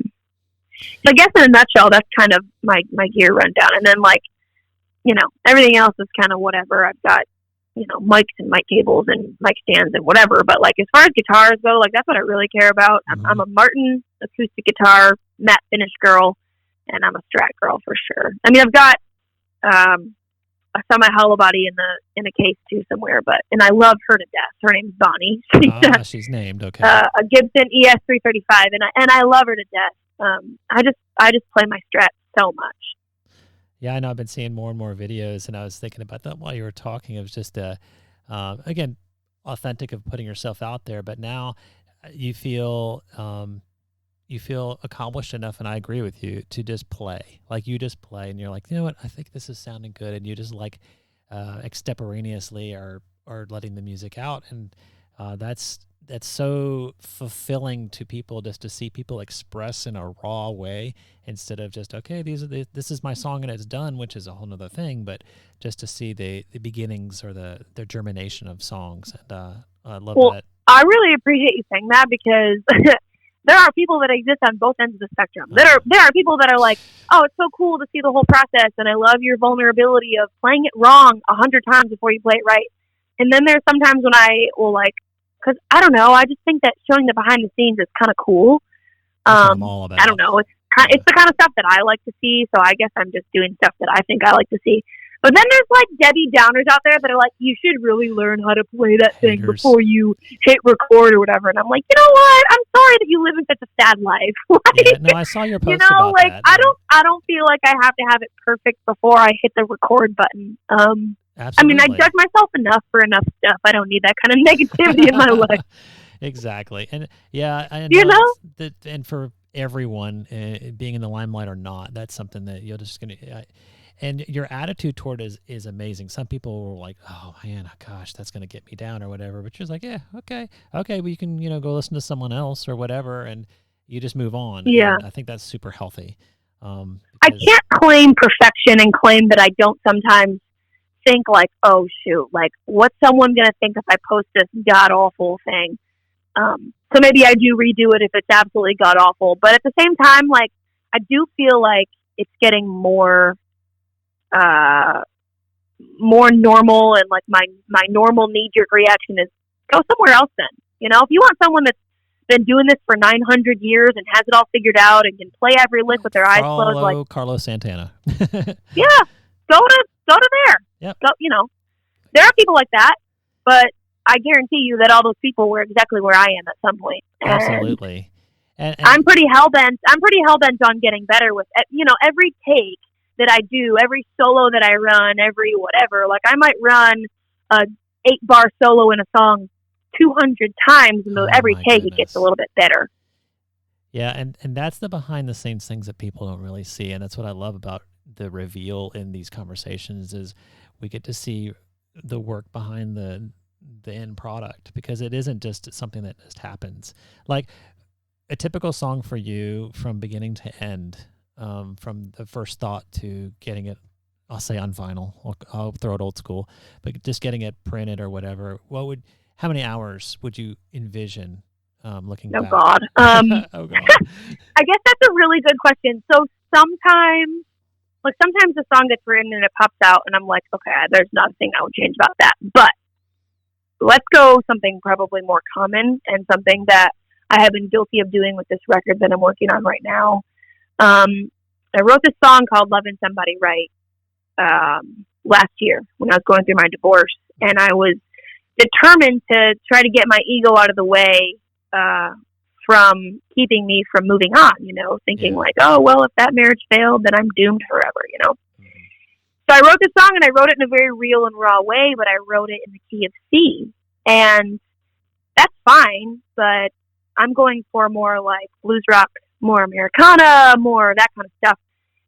I guess in a nutshell, that's kind of my gear rundown. And then like, you know, everything else is kind of whatever. I've got mics and mic cables and mic stands and whatever. But like as far as guitars go, like that's what I really care about. I'm a Martin acoustic guitar matte finish girl, and I'm a Strat girl for sure. I mean, I've got a semi hollow body in a case too somewhere, and I love her to death. Her name's Bonnie. She's named okay. A Gibson ES 335, and I love her to death. I just play my Strat so much. Yeah, I know. I've been seeing more and more videos, and I was thinking about that while you were talking. It was just, again, authentic of putting yourself out there. But now you feel accomplished enough, and I agree with you, to just play. Like you just play, and you're like, you know what? I think this is sounding good, and you just like extemporaneously are letting the music out, and that's so fulfilling to people, just to see people express in a raw way instead of just, okay, this is my song and it's done, which is a whole nother thing, but just to see the beginnings or the germination of songs. And I love that. I really appreciate you saying that, because there are people that exist on both ends of the spectrum. There are people that are like, oh, it's so cool to see the whole process, and I love your vulnerability of playing it wrong 100 times before you play it right. And then there's sometimes when I will like, because I don't know, I just think that showing the behind the scenes is kind of cool. I'm all about. I don't know, it's the kind of stuff that I like to see. So I guess I'm just doing stuff that I think I like to see. But then there's like Debbie Downers out there that are like, you should really learn how to play that thing before you hit record or whatever. And I'm like, you know what? I'm sorry that you live in such a sad life. Yeah, no, I saw your post about like that. I don't feel like I have to have it perfect before I hit the record button. Absolutely. I mean, I judge myself enough for enough stuff. I don't need that kind of negativity in my life. Exactly. And yeah, I know and for everyone, being in the limelight or not, that's something that you're just going to, and your attitude toward it is amazing. Some people were like, oh man, gosh, that's going to get me down or whatever. But you're like, yeah, okay. Well, you can, go listen to someone else or whatever. And you just move on. Yeah. And I think that's super healthy. I can't claim perfection and claim that I don't sometimes think like, oh shoot, like what's someone gonna think if I post this god awful thing? So maybe I do redo it if it's absolutely god awful. But at the same time, like I do feel like it's getting more normal, and like my normal knee jerk reaction is go somewhere else then. If you want someone that's been doing this for 900 years and has it all figured out and can play every lick with their eyes closed, like Carlos Santana. Yeah, go to there. Yep. So, there are people like that, but I guarantee you that all those people were exactly where I am at some point. And absolutely. And I'm pretty hell-bent on getting better with, every take that I do, every solo that I run, every whatever. Like I might run a 8-bar solo in a song 200 times, and every take it gets a little bit better. Yeah, and that's the behind the scenes things that people don't really see, and that's what I love about the reveal in these conversations is we get to see the work behind the end product, because it isn't just something that just happens. Like a typical song for you from beginning to end, from the first thought to getting it, I'll say on vinyl, I'll throw it old school, but just getting it printed or whatever, how many hours would you envision looking back? God. Oh, God. I guess that's a really good question. So sometimes the song gets written and it pops out and I'm like, okay, there's nothing I would change about that. But let's go something probably more common and something that I have been guilty of doing with this record that I'm working on right now. I wrote this song called Loving Somebody Right last year when I was going through my divorce, and I was determined to try to get my ego out of the way from keeping me from moving on, thinking like, oh, well, if that marriage failed, then I'm doomed forever, Mm-hmm. So I wrote this song, and I wrote it in a very real and raw way, but I wrote it in the key of C, and that's fine, but I'm going for more like blues rock, more Americana, more that kind of stuff.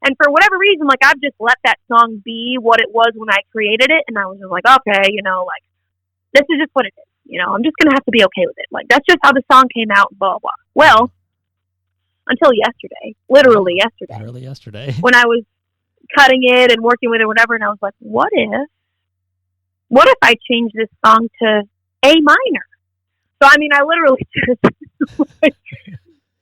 And for whatever reason, like I've just let that song be what it was when I created it, and I was just like, okay, like this is just what it is. I'm just going to have to be okay with it. Like, that's just how the song came out, blah, blah. Well, until yesterday, literally yesterday, when I was cutting it and working with it, whatever, and I was like, what if I change this song to A minor? So, I mean, I literally just,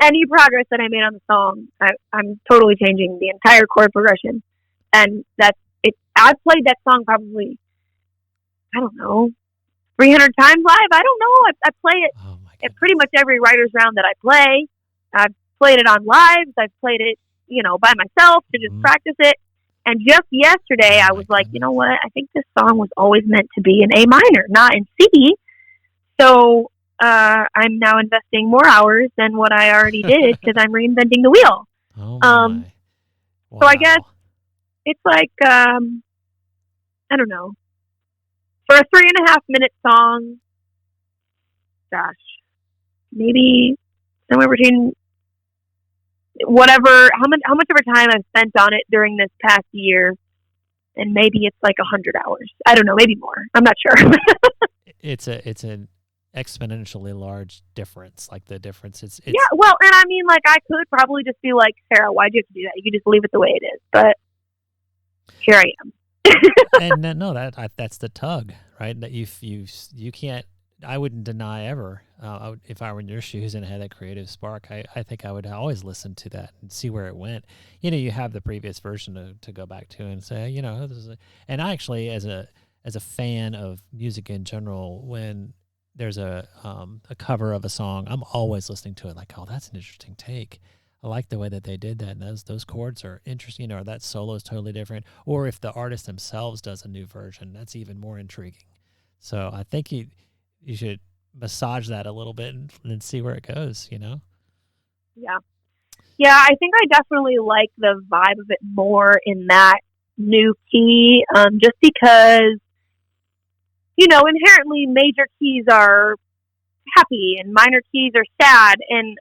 any progress that I made on the song, I'm totally changing the entire chord progression. And that's it. I've played that song probably I don't know, 300 times live. I don't know. I play it at pretty much every writer's round that I play. I've played it on lives. I've played it, by myself to just practice it. And just yesterday, I was like, you know what? I think this song was always meant to be in A minor, not in C. So I'm now investing more hours than what I already did because I'm reinventing the wheel. Oh my. Wow. So I guess it's like, I don't know. For a 3.5-minute song, gosh, maybe somewhere between whatever, how much of a time I've spent on it during this past year, and maybe it's like 100 hours. I don't know, maybe more. I'm not sure. It's an exponentially large difference. Like the difference, it's yeah. Well, and I mean, like I could probably just be like, Sarah, why'd you have to do that? You could just leave it the way it is. But here I am. And no, that's the tug, right? That you can't. I wouldn't deny ever. If I were in your shoes and had that creative spark, I think I would always listen to that and see where it went. You have the previous version to go back to and say, this is and I actually, as a fan of music in general, when there's a cover of a song, I'm always listening to it like, oh, that's an interesting take. I like the way that they did that, and those chords are interesting, or that solo is totally different. Or if the artist themselves does a new version, that's even more intriguing. So I think you should massage that a little bit and see where it goes, Yeah. Yeah, I think I definitely like the vibe of it more in that new key, just because, inherently major keys are happy and minor keys are sad. And,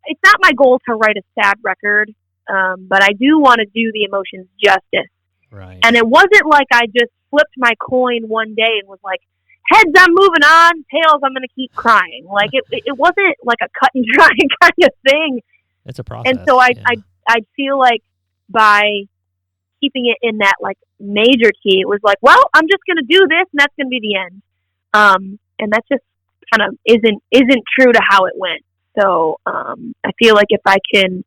it's not my goal to write a sad record, but I do want to do the emotions justice. Right. And it wasn't like I just flipped my coin one day and was like, heads, I'm moving on, tails, I'm going to keep crying. Like it wasn't like a cut and dry kind of thing. It's a process. And so I feel like by keeping it in that like major key, it was like, well, I'm just going to do this and that's going to be the end. And that just kind of isn't true to how it went. So I feel like if I can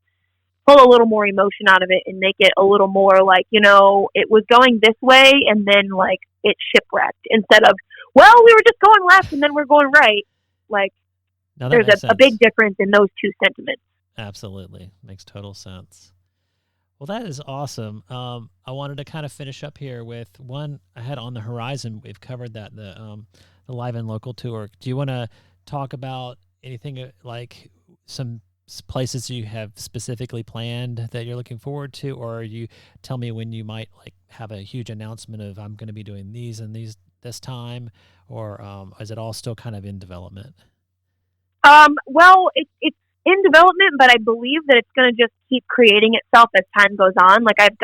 pull a little more emotion out of it and make it a little more like, it was going this way and then like it shipwrecked instead of, well, we were just going left and then we're going right. Like there's a big difference in those two sentiments. Absolutely. Makes total sense. Well, that is awesome. I wanted to kind of finish up here with one I had on the horizon. We've covered that, the Live and Local tour. Do you want to talk about anything like some places you have specifically planned that you're looking forward to, or you tell me when you might like have a huge announcement of I'm going to be doing these and these this time, or is it all still kind of in development? Well, it's in development, but I believe that it's going to just keep creating itself as time goes on. Like we've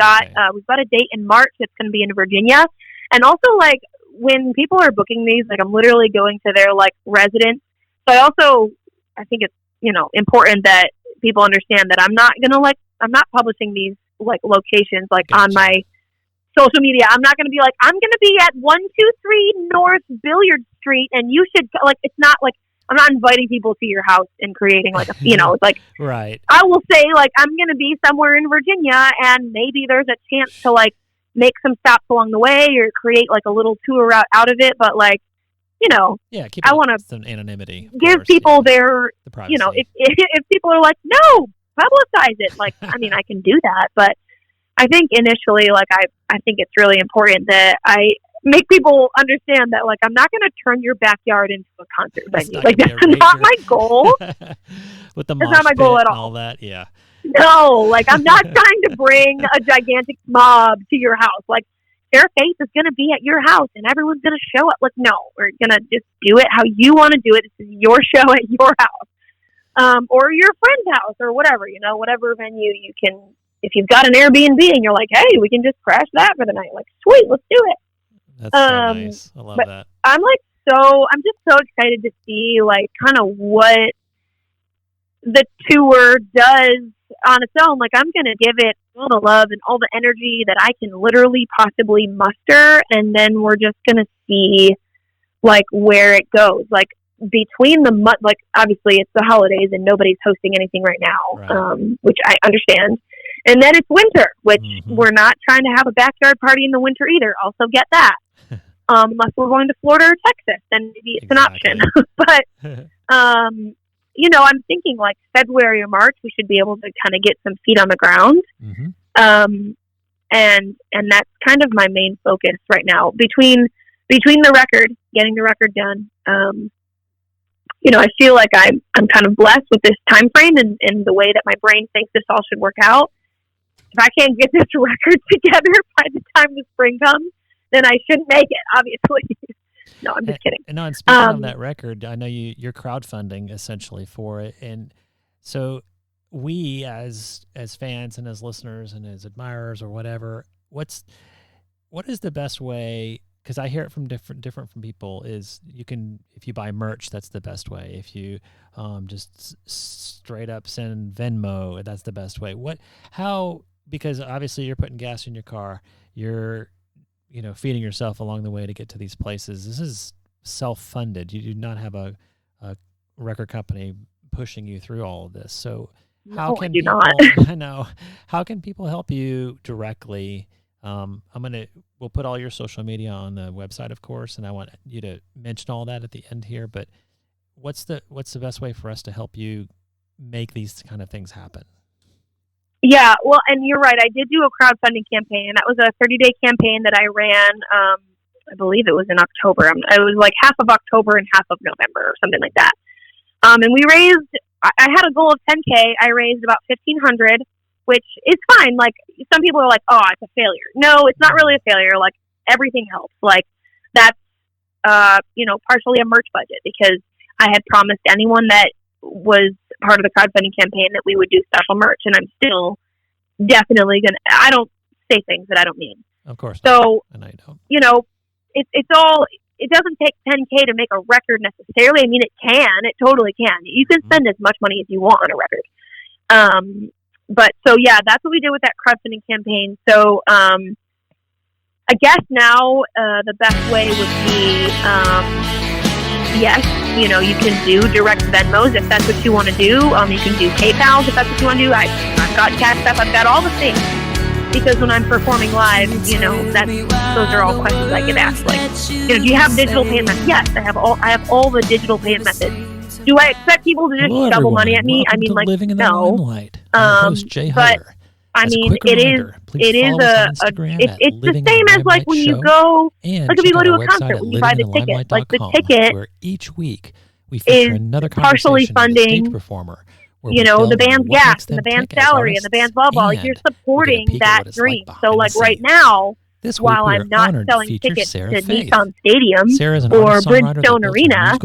got a date in March that's going to be in Virginia, and also like when people are booking these, like I'm literally going to their like residence. So I think it's important that people understand that I'm not publishing these like locations like on my social media. I'm not going to be like, I'm going to be at 123 North Billiard Street and you should like, it's not like, I'm not inviting people to your house and creating like it's like, right. I will say like, I'm going to be somewhere in Virginia and maybe there's a chance to like make some stops along the way or create like a little tour out of it. But like, keep I want some anonymity. Give people their, the privacy. If people are like, no, publicize it. Like, I mean, I can do that, but I think initially, like, I think it's really important that I make people understand that, like, I'm not going to turn your backyard into a concert venue. Like, that's not my goal. With the that's not my goal at all. All that, yeah. No, like, I'm not trying to bring a gigantic mob to your house. Like, their face is going to be at your house and everyone's going to show up. Like, no, we're going to just do it how you want to do it. This is your show at your house, or your friend's house or whatever, whatever venue you can. If you've got an Airbnb and you're like, hey, we can just crash that for the night. Like, sweet, let's do it. That's so nice. I love that. I'm just so excited to see like kind of what the tour does on its own. Like, I'm going to give it all the love and all the energy that I can literally possibly muster. And then we're just going to see like where it goes. Like between the month, like obviously it's the holidays and nobody's hosting anything right now, right. Which I understand. And then it's winter, which we're not trying to have a backyard party in the winter either. Also get that. unless we're going to Florida or Texas, then maybe it's an option. But, I'm thinking like February or March, we should be able to kind of get some feet on the ground. Mm-hmm. And that's kind of my main focus right now between the record, getting the record done. I feel like I'm kind of blessed with this time frame and the way that my brain thinks this all should work out. If I can't get this record together by the time the spring comes, then I shouldn't make it, obviously. No, I'm just kidding. And speaking of that record, I know you're crowdfunding essentially for it. And so we as fans and as listeners and as admirers or whatever, what is the best way? Because I hear it from different from people is if you buy merch, that's the best way. If you just straight up send Venmo, that's the best way. Because obviously you're putting gas in your car, you're feeding yourself along the way to get to these places. This is self-funded. You do not have a record company pushing you through all of this. So how can people, I know, how can people help you directly? We'll put all your social media on the website, of course, and I want you to mention all that at the end here, but what's the best way for us to help you make these kind of things happen? Yeah, well, and you're right. I did do a crowdfunding campaign. That was a 30-day campaign that I ran. I believe it was in October. It was like half of October and half of November or something like that. And we raised, I had a goal of 10K. I raised about 1,500, which is fine. Like, some people are like, oh, it's a failure. No, it's not really a failure. Like, everything helps. Like, that's, partially a merch budget because I had promised anyone that was part of the crowdfunding campaign that we would do special merch, and I'm still definitely I don't say things that I don't mean. Of course. So, and I don't. It doesn't take 10K to make a record necessarily. I mean, it totally can. You can spend as much money as you want on a record. But so yeah, that's what we did with that crowdfunding campaign. So, I guess now, the best way would be, yes, you can do direct Venmos if that's what you want to do. You can do PayPal if that's what you want to do. I've got Cash App. I've got all the things. Because when I'm performing live, those are all questions I get asked. Like, do you have digital payment methods? Yes, I have all the digital payment methods. Do I expect people to just shovel money at me? Welcome I mean, like, Living in the no. Limelight. I'm your host, Jay Huller. I mean, it's the same as like when you go, like if you go to a concert, when you buy the ticket, like the ticket, where each week we feature another partially funding stage performer. The band's gas and the band's salary and the band's blah blah. Like, you're supporting that dream. So like right now, while I'm not selling tickets to Nissan Stadium or Bridgestone Arena,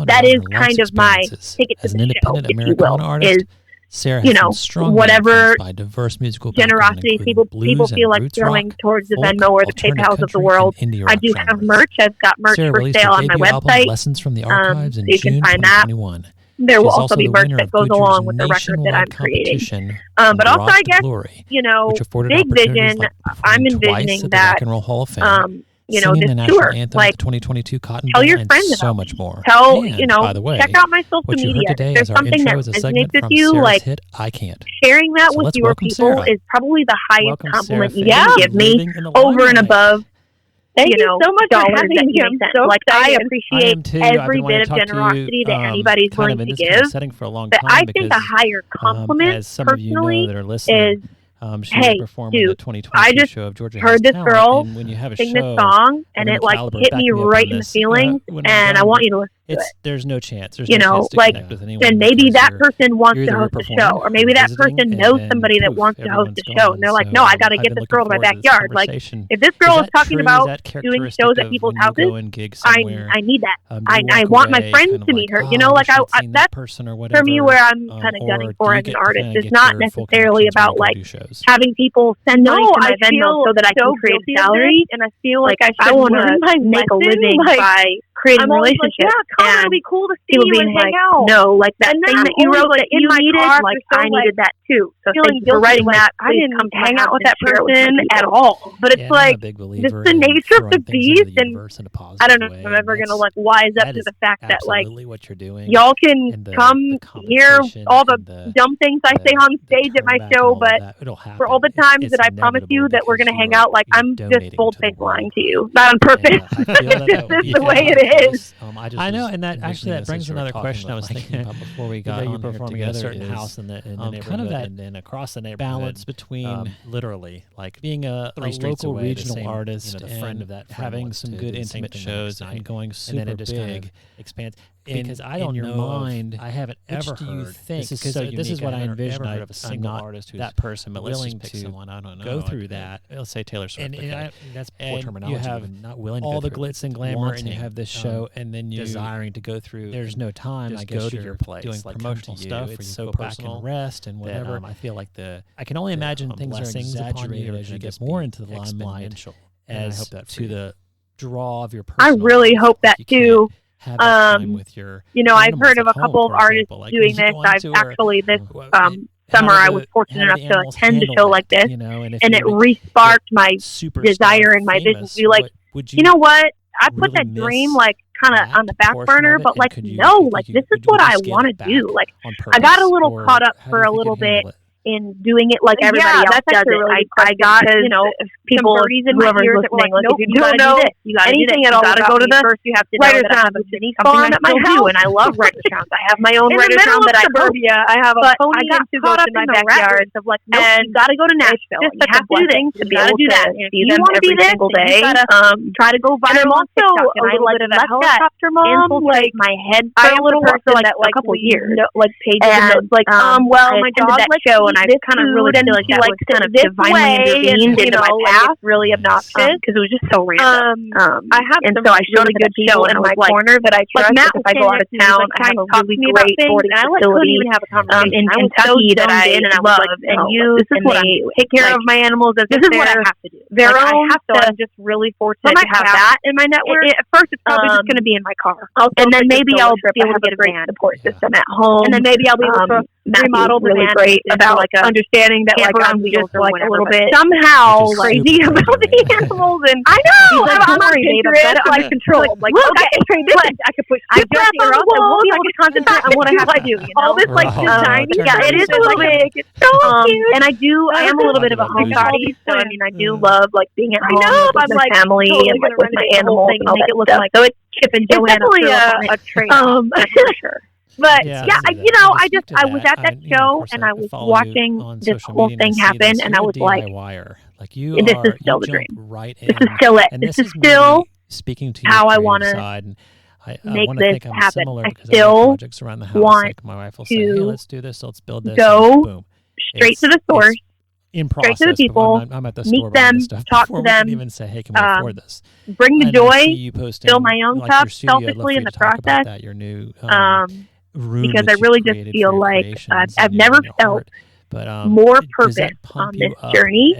that is kind of my ticket to the show, if you will, is Sarah has whatever by diverse musical generosity people feel like throwing towards the Venmo or the PayPals of the world. I do have merch. I've got merch for sale on my website. Lessons from the Archives so you can find that. There will also be merch that goes along with the record that I'm creating. But also, I guess, big vision, I'm envisioning that, this tour, like, 2022 Cotton tell your friends about so much more. By the way, check out my social media. If there's something that resonates with you, like, I Can't. Sharing that with your people is probably the highest compliment you can give me over and above. Thank you so much for having me. I appreciate every bit of generosity that anybody's willing to give. But I think a higher compliment, personally, is, hey, dude, I just heard this girl sing this song, and it like hit me right in the feelings, and I want you to listen to it. There's no chance. Then maybe that person wants to host a show, or maybe that person knows somebody that wants to host a show, and they're like, no, I got to get this girl to my backyard. Like, if this girl is talking about doing shows at people's houses, I need that. I want my friends to meet her. That's for me where I'm kind of gunning for as an artist. It's not necessarily about like having people send money to my Venmo so that I can create a salary, and I feel like I want to make a living by creating relationships. It'd be cool to see people you being and like, hang out. no, like that thing that you wrote that you needed, like I needed that too. So feeling guilty for writing that, I didn't hang out with that person at all. But it's like, just the nature of the beast, and I don't know if I'm ever going to like wise up to the fact that like what you're doing, y'all can come hear all the dumb things I say on stage at my show, but for all the times that I promise you that we're going to hang out, like I'm just bold-faced lying to you, not on purpose. This is the way it is. I know, and that actually that brings another question I was thinking about before we got on performing at a certain house in the neighborhood, kind of that, and then across the neighborhood balance between literally like being a local regional artist, the friend of that, having some good intimate shows and going super big, expands. Because I don't know, mind, I haven't ever heard. This is what I envision. I've of a single artist who's that person, but willing to someone I don't know go through that. Let's say Taylor Swift. And that's poor terminology. You have not willing all the glitz and glamour, and you have this show, and then you desiring to go through. There's no time. I guess go to your place, doing like promotional stuff. It's so personal, rest and whatever. I feel like I can only imagine things are exaggerated as you get more into the limelight, as to the draw of your personal. I really hope that too. I've heard of a couple of artists doing this. I've actually this summer I was fortunate enough to attend a show like this, and it re-sparked my desire and my vision to be like, you know what? I put that dream like kind of on the back burner, but like no, like this is what I want to do. Like I got a little caught up for a little bit in doing it like everybody else does it. Really I got, people, whoever's listening, like, if you don't know anything at all about me, first you have to know that I have a mini farm at my house, and I love writer's rounds. I have my own writer's round that I host. I have a pony that goes in my backyard. And you got to go to Nashville. You have to do things to be able to see them every single day. Try to go viral on TikTok. And I like left that infiltrate my head for a little while for like a couple years. Like pages and notes. Like, well, my dog likes show, and I kind of really feel like that was kind of divinely intervened into my path. Really obnoxious because it was just so random. I have and so I showed a good show in my corner that I trust. If I go out of town, I have a really great boarding facility in Kentucky that I love and use. This is what I take care of my animals. This is what I have to do. I have to. I'm just really fortunate to have that in my network. At first, it's probably just going to be in my car, and then maybe I'll be able to get a great support system at home, and then maybe I'll be able to remodel the really great about like understanding that like I'm just like a little bit somehow crazy about the animals, and I know I'm not like control. Like okay, I could push. I just her up, and we'll be able to concentrate on what I have to do. All this like design, it is a little big. It's so cute, and I am a little bit of a homebody, so I mean I do love like being at home with my family and like with my animals and all that stuff. So it's Chip and Joanna. It's definitely a trade-off for sure. But I was at that show and I was watching this whole thing happen, and I was like, this is still the dream. This is still it. This is still speaking to how I want to make this happen. I still want to let's do this. Let's build this. Go straight to the source. Straight to the people, meet them, talk to them, even say, hey, can we afford this? Bring the joy, fill my own cup selfishly in the process. Because I really just feel like I've never felt more purpose on this journey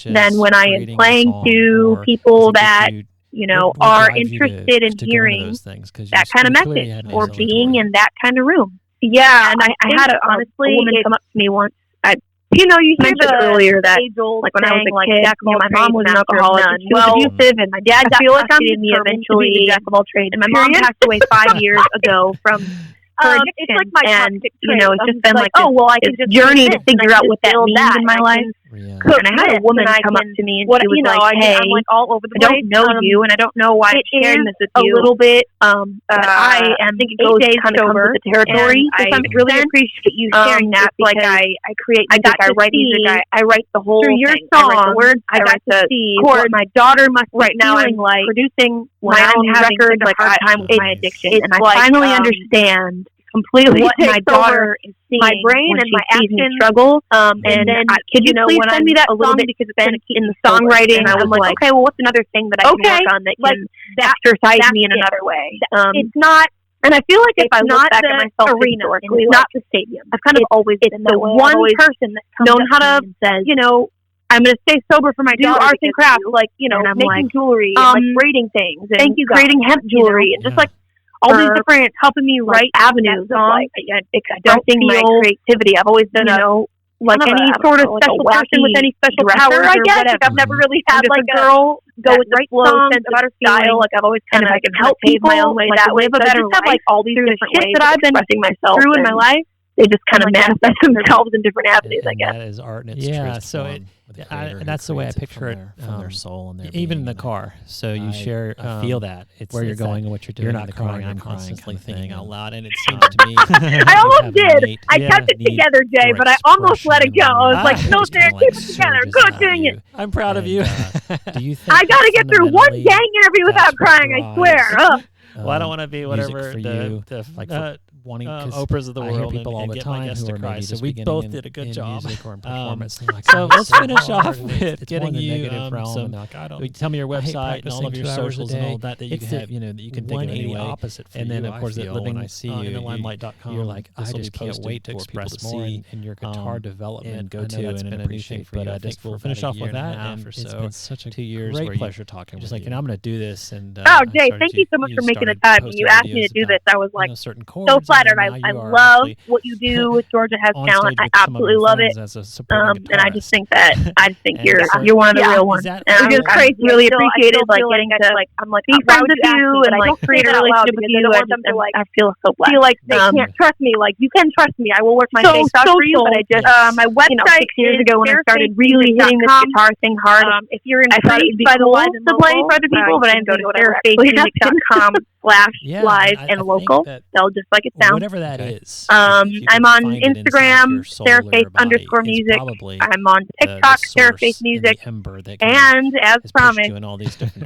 than when I am playing to people that are interested in hearing that kind of message or being in that kind of room. Yeah, and I had a woman come up to me once. You mentioned earlier that like when I was a kid, my mom was an alcoholic. She was abusive, and my dad got frustrated me eventually. And my mom passed away 5 years ago from her addiction. It's like it's just been like this journey to figure out what that means in my life. And I had a woman come up to me and she was like, hey, I'm like all over the place. I don't know you, and I don't know why I'm sharing this with you. A little bit, but I am 8 days kind of over the territory. I really appreciate you sharing that. Like I create music, I write music, I write the whole thing. Your song, I got to see what my daughter must right now. I'm like producing my own record, like hard time with my addiction, and I finally understand completely what my daughter is seeing, my brain and my actions struggle. And then could you please send me that song because it's been in the songwriting? And I was like, okay, well, what's another thing that I can work on that can exercise me in another way? It's not. And I feel like if I look back at myself historically, not the stadium. I've kind of always been that way. One person that's known how to says, I'm going to stay sober for my daughter. Do arts and crafts, making jewelry, and braiding things, and creating hemp jewelry, and just like all these different helping me write avenues of like expressing my creativity. I've always been like any sort of special person with any special powers, I guess. Like, I've never really had like a girl go with the flow sense about her style. Like I've always kind of like help people my own way that way. But I just have like all these different ways that I've been expressing myself through in my life. They just kind of manifest themselves in different avenues, I guess. That is art in its truest form. And that's the way I picture it from their soul and their even in the car. So you share, I feel that it's where you're going and what you're doing. You're not crying. I'm constantly thinking out loud, and it seems to me. I almost did. I kept it together, Jay, but I almost let it go. I was like, no, Sarah, keep it together. Good doing it. I'm proud of you. Do you think I got to get through one dang interview without crying, I swear. Well, I don't want to be whatever the wanting Oprahs of the world people all the time who are cry. So we both did a good job. Or in performance. So let's finish off with getting you some. Tell me your website and all of your socials and all that you have. That you can think of anyway. Opposite for and then of course living I see you in Limelight.com. You're like, I just can't wait to express more in your guitar development and go to and appreciate. But I just we'll finish off with that. And it's been such a 2 years. Great pleasure talking. Just like, and I'm going to do this. And Jay, thank you so much for making the time. You asked me to do this. I was like so flattered. I love what you do with Georgia Has Talent. I absolutely love it. And I just think you're one of the real ones. And I'm just crazy. Really appreciated like getting to I'm like be friends with you and like create a relationship with you. I feel so blessed. I feel like they can't trust me. Like you can trust me. I will work my face off for you. But I just my website 6 years ago when I started really hitting this guitar thing hard. If you're intrigued by the cool to play for other people, but I am going to SarahFaithMusic.com/live and local. They'll just like it sounds. Whatever that is. I'm on Instagram, SarahFaith_music. I'm on TikTok, SarahFaithMusic. And as promised,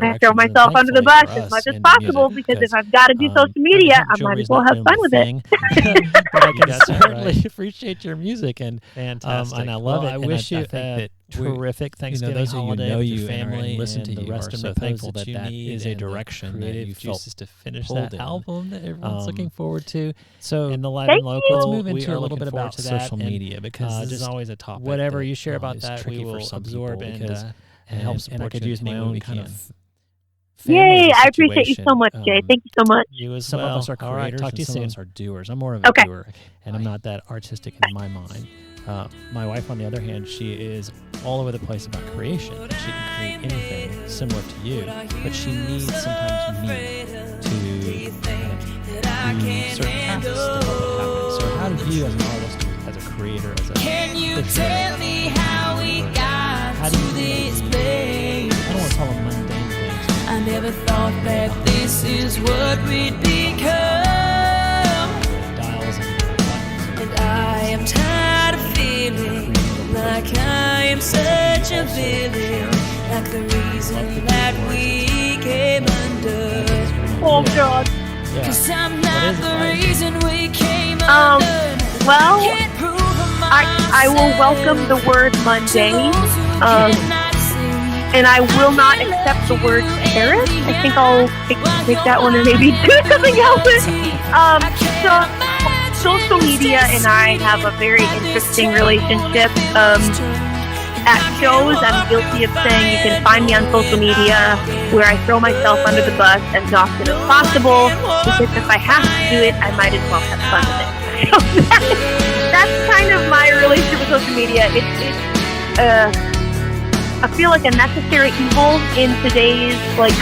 I throw myself under the bus as much as possible because if I've got to do social media, I might as well have fun with it. But I can certainly appreciate your music and fantastic. And I love it. I wish you terrific Thanksgiving those holiday know with you your family and listen to the you rest are of so the thankful that that is a direction that you felt to finish that album that everyone's looking forward to. So in the live and local, let's move into a little bit about social media because this is always a topic. Whatever you share about that, we will absorb and help support. And I could use my own kind of. Yay! I appreciate you so much, Jay. Thank you so much. You as some well. of us are creators, talk to you some soon. of us are doers. I'm more of a doer, and I'm not that artistic in my mind. My wife, on the other hand, she is all over the place about creation. She can create anything similar to you, but she needs sometimes me to do certain tasks to help it happen. So how do you, as an artist, as a creator, as a Can you tell me how we got to this place? I don't want to call them mundane things. I never thought that this is what we'd become. Dials and buttons. And I am tired of feeling like I am such a villain, like the reason that we came undone. Oh God. Cause I'm not the reason we came undone. Well, I will welcome the word mundane. And I will not accept the word Paris. I think I'll take that one and maybe do something else. So social media and I have a very interesting relationship. At shows, I'm guilty of saying you can find me on social media where I throw myself under the bus as often as possible because if I have to do it, I might as well have fun with it. So that's kind of my relationship with social media. I feel like a necessary evil in today's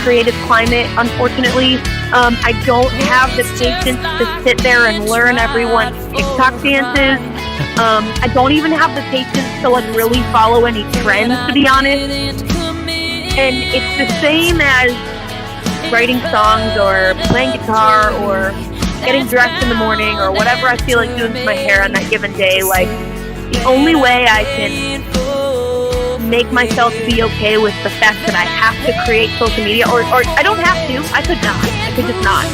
creative climate. Unfortunately, I don't have the patience to sit there and learn everyone's TikTok dances. I don't even have the patience to really follow any trends, to be honest. And it's the same as writing songs or playing guitar or getting dressed in the morning or whatever I feel like doing to my hair on that given day. The only way I can make myself be okay with the fact that I have to create social media, or I don't have to, I could not. I could just not.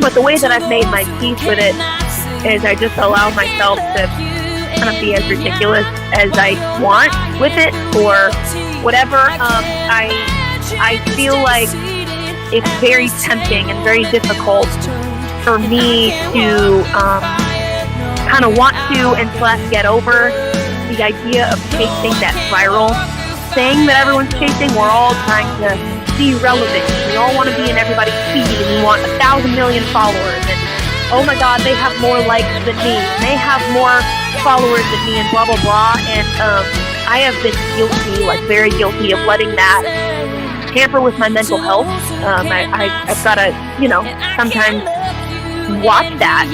But the way that I've made my peace with it is I just allow myself to kind of be as ridiculous as I want with it or whatever. I feel like it's very tempting and very difficult for me to kind of want to and / get over the idea of chasing that viral thing that everyone's chasing. We're all trying to be relevant. We all want to be in everybody's feed and we want 1,000 million followers. And oh my God, they have more likes than me, they have more followers than me, and blah, blah, blah. And I have been guilty, like very guilty of letting that tamper with my mental health. I've got to, sometimes watch that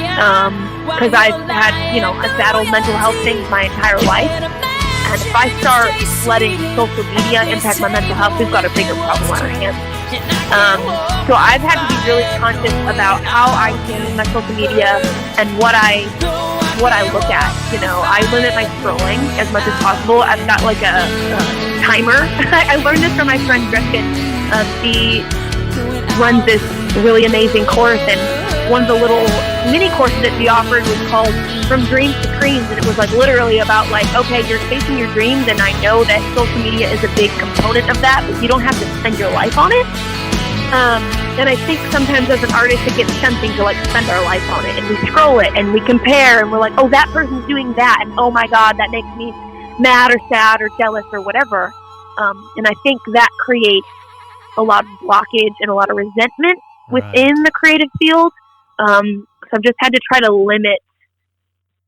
because I've had, I've battled mental health things my entire life. And if I start letting social media impact my mental health, we've got a bigger problem on our hands. So I've had to be really conscious about how I use my social media and what I look at. I limit my scrolling as much as possible. I've got like a timer. I learned this from my friend Gretchen. She runs this really amazing course, and one of the little mini courses that she offered was called From Dreams to Creams, and it was like literally about like, okay, you're chasing your dreams, and I know that social media is a big component of that, but you don't have to spend your life on it. And I think sometimes as an artist it gets tempting to like spend our life on it, and we scroll it and we compare, and we're like, oh, that person's doing that, and oh my God, that makes me mad or sad or jealous or whatever. And I think that creates a lot of blockage and a lot of resentment within the creative field. So I've just had to try to limit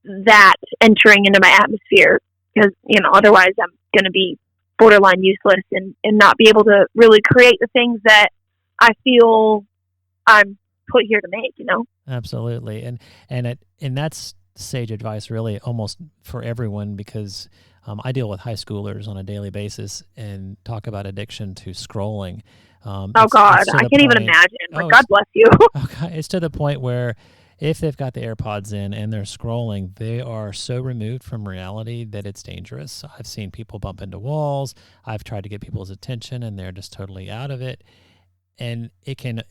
that entering into my atmosphere, because otherwise I'm going to be borderline useless and not be able to really create the things that I feel I'm put here to make. Absolutely, and that's sage advice, really, almost for everyone, because I deal with high schoolers on a daily basis and talk about addiction to scrolling. Oh God, I can't even imagine. But God bless you. Okay, it's to the point where if they've got the AirPods in and they're scrolling, they are so removed from reality that it's dangerous. I've seen people bump into walls. I've tried to get people's attention, and they're just totally out of it. And it can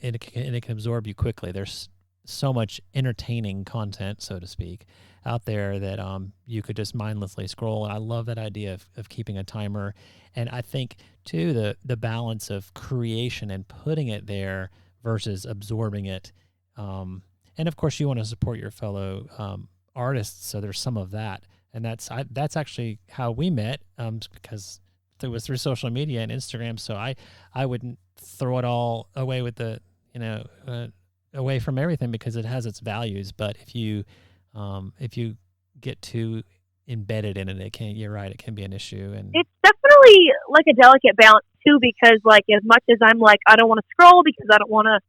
absorb you quickly. There's so much entertaining content, so to speak, out there that you could just mindlessly scroll. And I love that idea of keeping a timer. And I think too the balance of creation and putting it there versus absorbing it. And of course you want to support your fellow artists, so there's some of that. And that's actually how we met, because it was through social media and Instagram. So I wouldn't throw it all away with away from everything, because it has its values. But if you get too embedded in it, you're right, it can be an issue. And it's definitely like a delicate balance too, because like as much as I'm like, I don't want to scroll because I don't want to,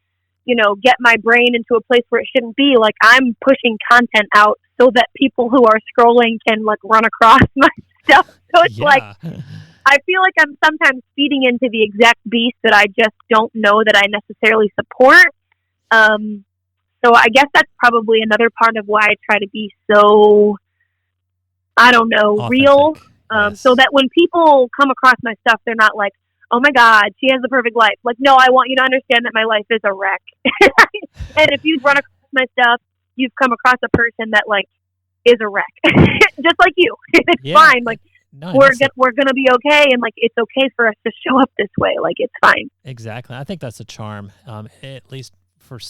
get my brain into a place where it shouldn't be, like I'm pushing content out so that people who are scrolling can like run across my stuff. So it's like, I feel like I'm sometimes feeding into the exact beast that I just don't know that I necessarily support. So I guess that's probably another part of why I try to be so, I don't know, authentic. Real. Yes. So that when people come across my stuff, they're not like, oh my God, she has the perfect life. Like, no, I want you to understand that my life is a wreck. And if you've run across my stuff, you've come across a person that like is a wreck, just like you. It's fine. Like, no, we're gonna be okay, and like it's okay for us to show up this way. Like, it's fine. Exactly. I think that's a charm. At least